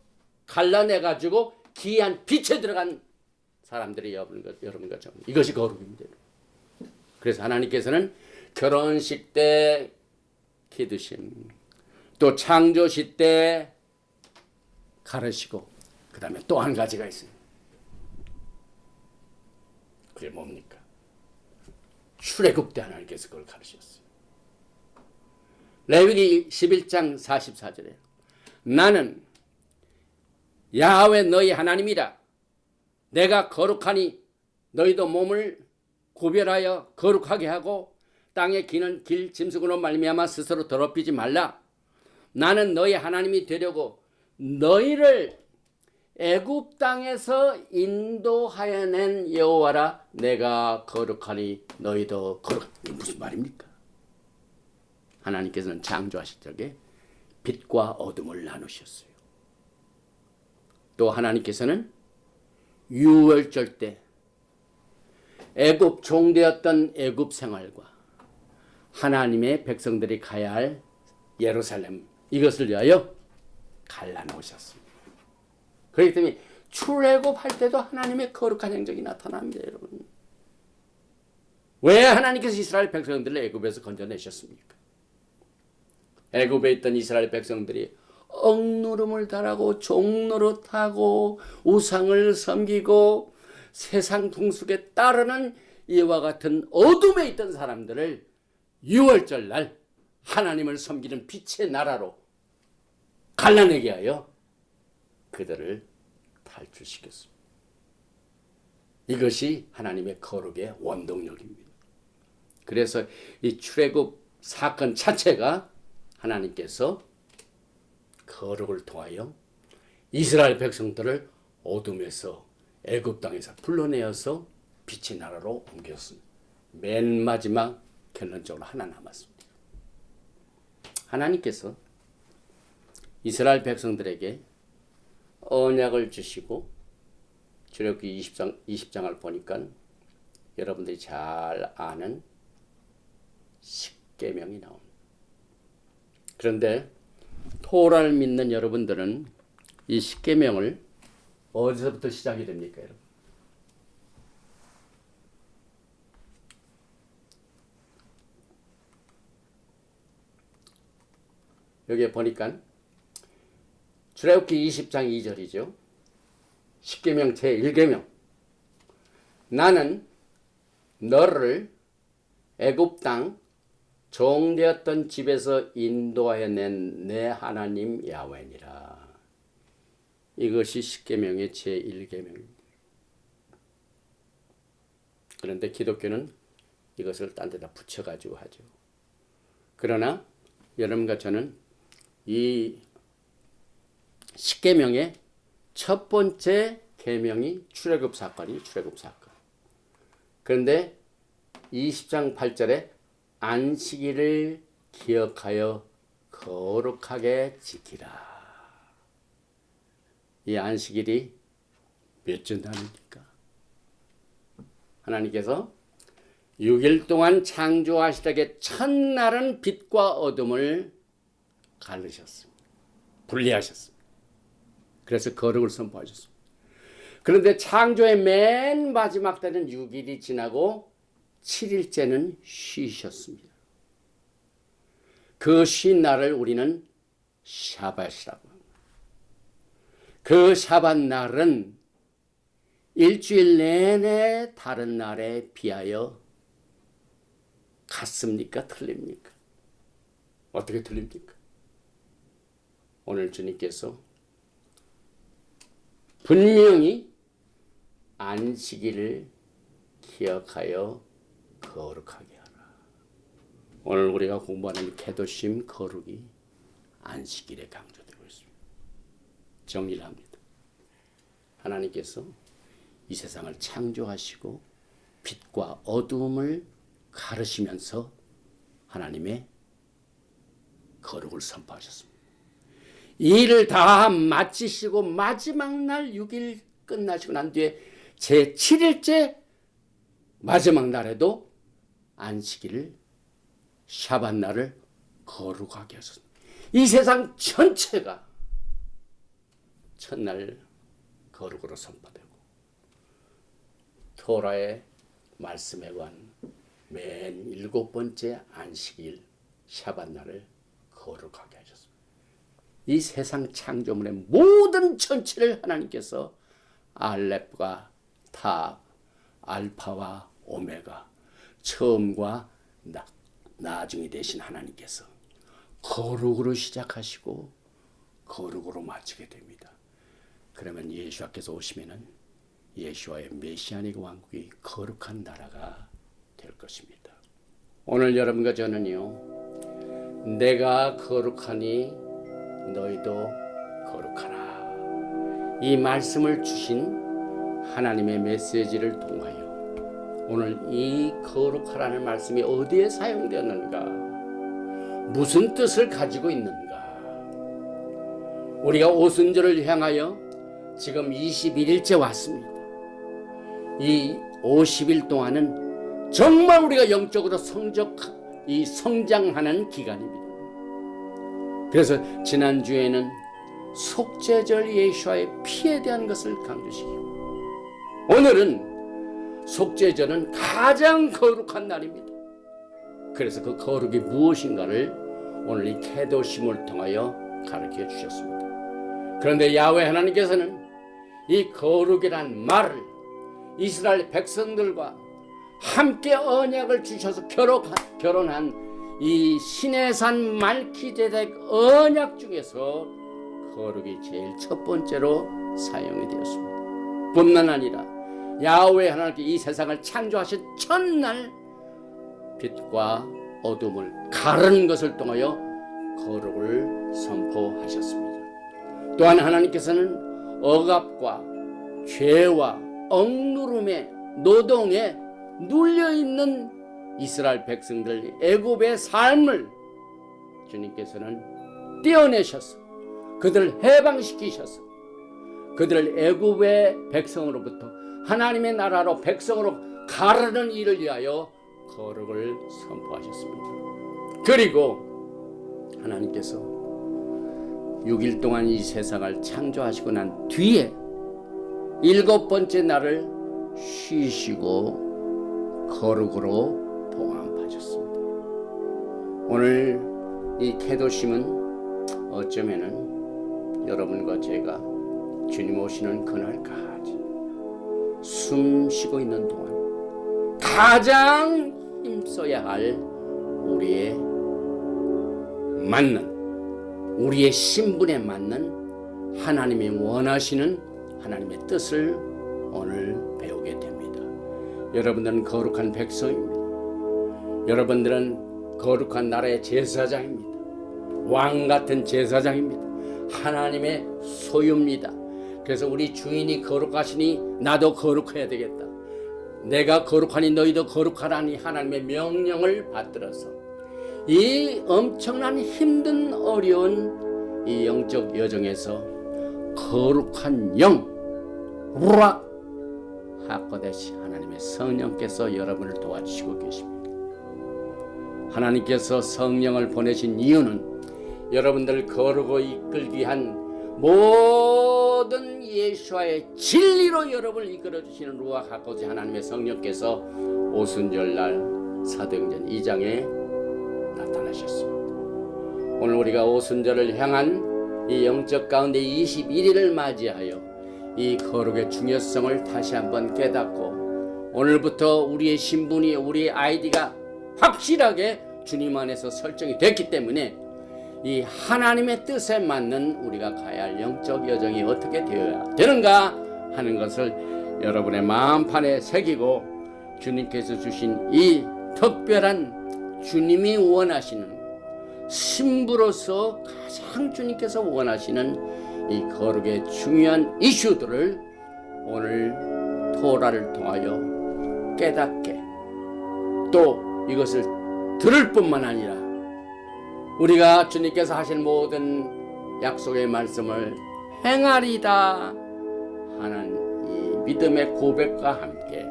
갈라내가지고 귀한 빛에 들어간 사람들이 여러분과 저 이것이 거룩입니다. 그래서 하나님께서는 결혼식 때 기드심, 또 창조식 때 가르시고, 그 다음에 또 한 가지가 있어요. 그게 뭡니까? 출애굽 때 하나님께서 그걸 가르쳤어요. 레위기 11장 44절에 나는 야훼 너희 하나님이라. 내가 거룩하니 너희도 몸을 구별하여 거룩하게 하고 땅에 기는 길 짐승으로 말미암아 스스로 더럽히지 말라. 나는 너희 하나님이 되려고 너희를 애굽 땅에서 인도하여 낸 여호와라. 내가 거룩하니 너희도 거룩하니. 무슨 말입니까? 하나님께서는 창조하실 적에 빛과 어둠을 나누셨어요. 또 하나님께서는 유월절 때 애굽 종되었던 애굽 생활과 하나님의 백성들이 가야 할 예루살렘, 이것을 위하여 갈라놓으셨습니다. 그렇기 때문에 출애굽할 때도 하나님의 거룩한 행적이 나타납니다, 여러분. 왜 하나님께서 이스라엘 백성들을 애굽에서 건져내셨습니까? 애굽에 있던 이스라엘 백성들이 억누름을 달하고 종노릇하고 우상을 섬기고 세상 풍속에 따르는 이와 같은 어둠에 있던 사람들을 유월절 날 하나님을 섬기는 빛의 나라로 갈라내게 하여 그들을 탈출시켰습니다. 이것이 하나님의 거룩의 원동력입니다. 그래서 이 출애굽 사건 자체가 하나님께서 거룩을 통하여 이스라엘 백성들을 어둠에서 애굽 땅에서 불러내어서 빛의 나라로 옮겼습니다. 맨 마지막 결론적으로 하나 남았습니다. 하나님께서 이스라엘 백성들에게 언약을 주시고 출애굽기 20장을 보니까 여러분들이 잘 아는 십계명이 나옵니다. 그런데 토라를 믿는 여러분들은 이 십계명을 어디서부터 시작이 됩니까, 여러분? 여기에 보니까 출애굽기 20장 2절이죠. 십계명 제1계명. 나는 너를 애굽 땅 종되었던 집에서 인도하여 낸 내 하나님 야훼니라. 이것이 십계명의 제1계명입니다. 그런데 기독교는 이것을 딴 데다 붙여가지고 하죠. 그러나 여러분과 저는 이 십계명의 첫 번째 계명이 출애굽 사건이 출애굽 사건. 그런데 20장 8절에 안식일을 기억하여 거룩하게 지키라. 이 안식일이 몇 주 날입니까? 하나님께서 6일 동안 창조하시다가 첫날은 빛과 어둠을 가르셨습니다. 분리하셨습니다. 그래서 거룩을 선포하셨습니다. 그런데 창조의 맨 마지막 때는 6일이 지나고 7일째는 쉬셨습니다. 그 쉰 날을 우리는 샤밧이라고 합니다. 그 샤밧 날은 일주일 내내 다른 날에 비하여 같습니까? 틀립니까? 어떻게 틀립니까? 오늘 주님께서 분명히 안식일을 기억하여 거룩하게 하라. 오늘 우리가 공부하는 케도심 거룩이 안식일에 강조되고 있습니다. 정리를 합니다. 하나님께서 이 세상을 창조하시고 빛과 어둠을 가르시면서 하나님의 거룩을 선포하셨습니다. 이 일을 다 마치시고 마지막 날 6일 끝나시고 난 뒤에 제 7일째 마지막 날에도 안식일을 샤밧 날을 거룩하게 하셨습니다. 이 세상 전체가 첫날 거룩으로 선포되고 토라의 말씀에 관한 맨 7번째 안식일 샤밧 날을 거룩하게 하셨습니다. 이 세상 창조물의 모든 전체를 하나님께서 알렙과 탑, 알파와 오메가, 처음과 나중이 되신 하나님께서 거룩으로 시작하시고 거룩으로 마치게 됩니다. 그러면 예수께서 오시면은 예수와의 메시아닉 왕국이 거룩한 나라가 될 것입니다. 오늘 여러분과 저는요, 내가 거룩하니 너희도 거룩하라, 이 말씀을 주신 하나님의 메시지를 통하여 오늘 이 거룩하라는 말씀이 어디에 사용되었는가, 무슨 뜻을 가지고 있는가, 우리가 오순절을 향하여 지금 21일째 왔습니다. 이 50일 동안은 정말 우리가 영적으로 성장하는 기간입니다. 그래서 지난주에는 속죄절 예수와의 피에 대한 것을 강조시키고, 오늘은 속죄절은 가장 거룩한 날입니다. 그래서 그 거룩이 무엇인가를 오늘 이 케도심을 통하여 가르쳐 주셨습니다. 그런데 야훼 하나님께서는 이 거룩이란 말을 이스라엘 백성들과 함께 언약을 주셔서 결혼한 이 시내산 말기제덱 언약 중에서 거룩이 제일 첫 번째로 사용이 되었습니다. 뿐만 아니라 야훼 하나님께 이 세상을 창조하신 첫날 빛과 어둠을 가르는 것을 통하여 거룩을 선포하셨습니다. 또한 하나님께서는 억압과 죄와 억누름의 노동에 눌려있는 이스라엘 백성들 애굽의 삶을 주님께서는 떼어내셔서 그들을 해방시키셔서 그들을 애굽의 백성으로부터 하나님의 나라로 백성으로 가르는 일을 위하여 거룩을 선포하셨습니다. 그리고 하나님께서 6일 동안 이 세상을 창조하시고 난 뒤에 7번째 날을 쉬시고 거룩으로 봉헌하셨습니다. 오늘 이 케도심은 어쩌면은 여러분과 제가 주님 오시는 그날까지 숨 쉬고 있는 동안 가장 힘써야 할 우리의 우리의 신분에 맞는 하나님이 원하시는 하나님의 뜻을 오늘 배우게 됩니다. 여러분들은 거룩한 백성입니다. 여러분들은 거룩한 나라의 제사장입니다. 왕 같은 제사장입니다. 하나님의 소유입니다. 그래서 우리 주인이 거룩하시니 나도 거룩해야 되겠다. 내가 거룩하니 너희도 거룩하라니 하나님의 명령을 받들어서 이 엄청난 힘든 어려운 이 영적 여정에서 거룩한 영 루악 하코데시 하나님의 성령께서 여러분을 도와주시고 계십니다. 하나님께서 성령을 보내신 이유는 여러분들 거룩을 이끌기 위한 모든 예수와의 진리로 여러분을 이끌어주시는 루악 하코데시 하나님의 성령께서 오순절날 사도행전 2장에 나타나셨습니다. 오늘 우리가 오순절을 향한 이 영적 가운데 21일을 맞이하여 이 거룩의 중요성을 다시 한번 깨닫고 오늘부터 우리의 신분이 우리의 아이디가 확실하게 주님 안에서 설정이 됐기 때문에 이 하나님의 뜻에 맞는 우리가 가야 할 영적 여정이 어떻게 되어야 되는가 하는 것을 여러분의 마음판에 새기고 주님께서 주신 이 특별한 주님이 원하시는 신부로서 가장 주님께서 원하시는 이 거룩의 중요한 이슈들을 오늘 토라를 통하여 깨닫게 또 이것을 들을 뿐만 아니라 우리가 주님께서 하신 모든 약속의 말씀을 행하리다 하는 이 믿음의 고백과 함께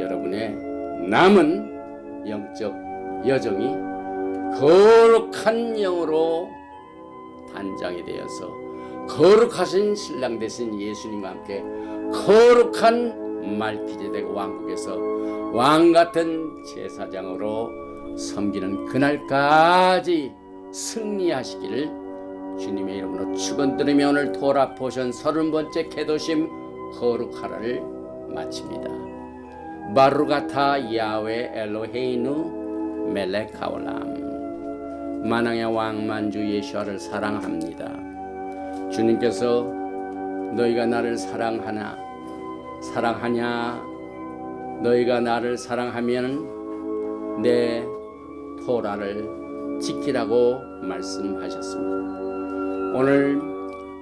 여러분의 남은 영적 여정이 거룩한 영으로 단장이 되어서 거룩하신 신랑 되신 예수님과 함께 거룩한 말기제덱 왕국에서 왕같은 제사장으로 섬기는 그날까지 승리하시기를 주님의 이름으로 축원드리며 오늘 토라 포션 30번째 케도심 거룩하라를 마칩니다. 바루가타 야훼 엘로헤이누 멜렉 하올람. 만왕의 왕 만주 예수와를 사랑합니다. 주님께서 너희가 나를 사랑하냐? 너희가 나를 사랑하면 내 토라를 지키라고 말씀하셨습니다. 오늘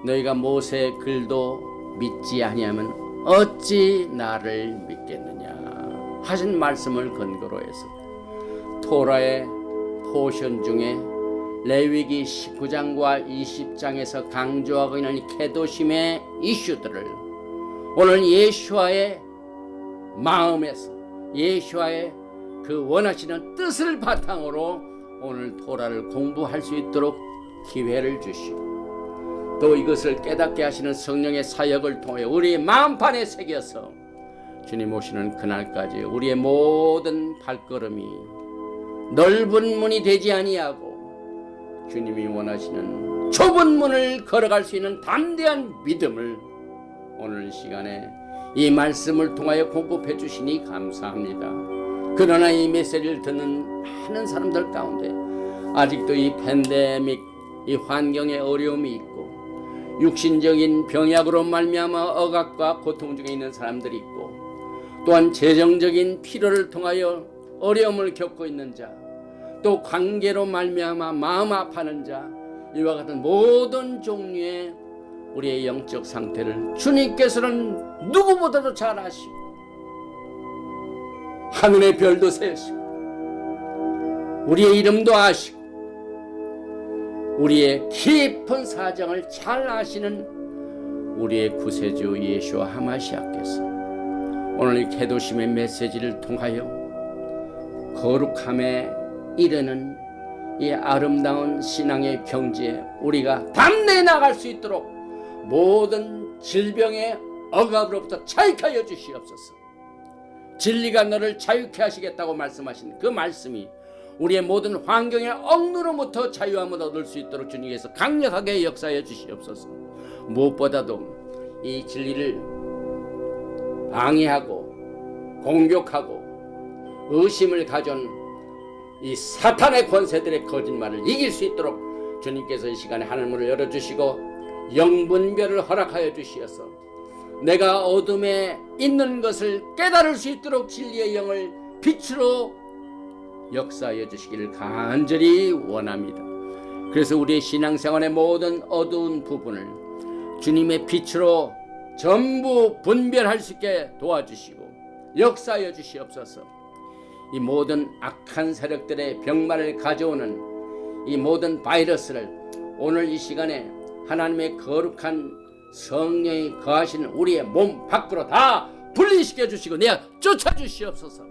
너희가 모세의 글도 믿지 아니하면 어찌 나를 믿겠느냐 하신 말씀을 근거로 해서 토라의 포션 중에 레위기 19장과 20장에서 강조하고 있는 이 계도심의 이슈들을 오늘 예수와의 마음에서 예수와의 그 원하시는 뜻을 바탕으로 오늘 토라를 공부할 수 있도록 기회를 주시고 또 이것을 깨닫게 하시는 성령의 사역을 통해 우리의 마음판에 새겨서 주님 오시는 그날까지 우리의 모든 발걸음이 넓은 문이 되지 아니하고 주님이 원하시는 좁은 문을 걸어갈 수 있는 담대한 믿음을 오늘 시간에 이 말씀을 통하여 공급해 주시니 감사합니다. 그러나 이 메시지를 듣는 많은 사람들 가운데 아직도 이 팬데믹 이 환경에 어려움이 있고 육신적인 병약으로 말미암아 억압과 고통 중에 있는 사람들이 있고 또한 재정적인 필요를 통하여 어려움을 겪고 있는 자, 또 관계로 말미암아 마음 아파하는 자, 이와 같은 모든 종류의 우리의 영적 상태를 주님께서는 누구보다도 잘 아시고 하늘의 별도 세시고 우리의 이름도 아시고 우리의 깊은 사정을 잘 아시는 우리의 구세주 예수와 하마시아께서 오늘 이 계도심의 메시지를 통하여 거룩함에 이르는 이 아름다운 신앙의 경지에 우리가 담대히 나갈 수 있도록 모든 질병의 억압으로부터 자유케 하여 주시옵소서. 진리가 너를 자유케 하시겠다고 말씀하신 그 말씀이 우리의 모든 환경의 억누로부터 자유함을 얻을 수 있도록 주님께서 강력하게 역사해 주시옵소서. 무엇보다도 이 진리를 방해하고 공격하고 의심을 가져온 이 사탄의 권세들의 거짓말을 이길 수 있도록 주님께서 이 시간에 하늘문을 열어주시고 영분별을 허락하여 주시어서 내가 어둠에 있는 것을 깨달을 수 있도록 진리의 영을 빛으로 역사하여 주시기를 간절히 원합니다. 그래서 우리의 신앙생활의 모든 어두운 부분을 주님의 빛으로 전부 분별할 수 있게 도와주시고 역사하여 주시옵소서. 이 모든 악한 세력들의 병마를 가져오는 이 모든 바이러스를 오늘 이 시간에 하나님의 거룩한 성령이 거하시는 우리의 몸 밖으로 다 분리시켜 주시고 내가 쫓아 주시옵소서.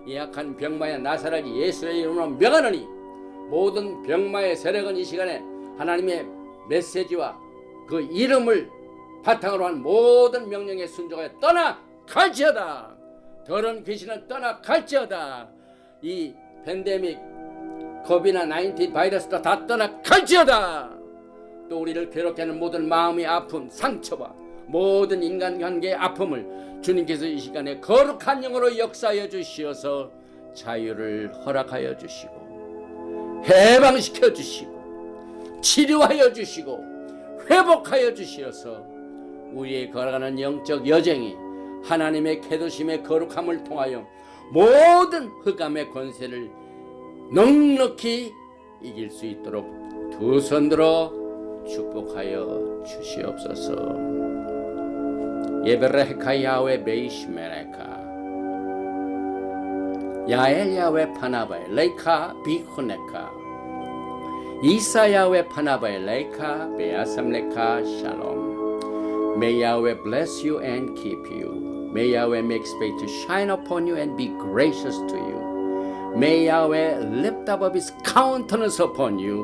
이 악한 병마의 나사렛 예수의 이름으로 명하노니 모든 병마의 세력은 이 시간에 하나님의 메시지와 그 이름을 바탕으로 한 모든 명령에 순종하여 떠나갈지어다. 더러운 귀신은 떠나갈지어다. 이 팬데믹 코비드-19 바이러스도 다 떠나갈지어다. 또 우리를 괴롭게 하는 모든 마음의 아픔, 상처와 모든 인간관계의 아픔을 주님께서 이 시간에 거룩한 영으로 역사하여 주시어서 자유를 허락하여 주시고 해방시켜 주시고 치료하여 주시고 회복하여 주시어서 우리의 걸어가는 영적 여정이 하나님의 계도심의 거룩함을 통하여 모든 흑암의 권세를 넉넉히 이길 수 있도록 두 손 들어 축복하여 주시옵소서. 예베레카 야훼 베이시메레카 야엘 야훼 파나바에 레이카 비코네카 이사 야훼 파나바에 레이카 베아삼레카 샬롬. May Yahweh bless you and keep you. May Yahweh make his face to shine upon you and be gracious to you. May Yahweh lift up his countenance upon you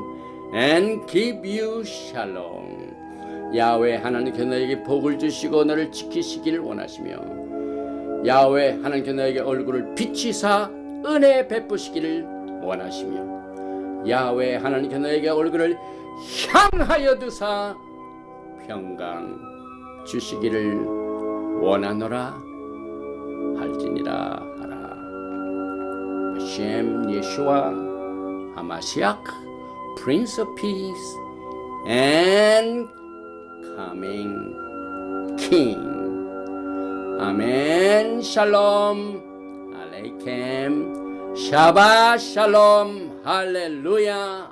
and give you shalom. 야훼 하나님께서 너에게 복을 주시고 너를 지키시기를 원하시며 야훼 하나님께서 너에게 얼굴을 비치사 은혜 베푸시기를 원하시며 야훼 하나님께서 너에게 얼굴을 향하여 두사 평강 주시기를 원하노라 할지니라 하라. 셴 예수와 하마시악 Prince of Peace and coming King. 아멘. 샬롬 알레이켐. 샤바 샬롬 할렐루야.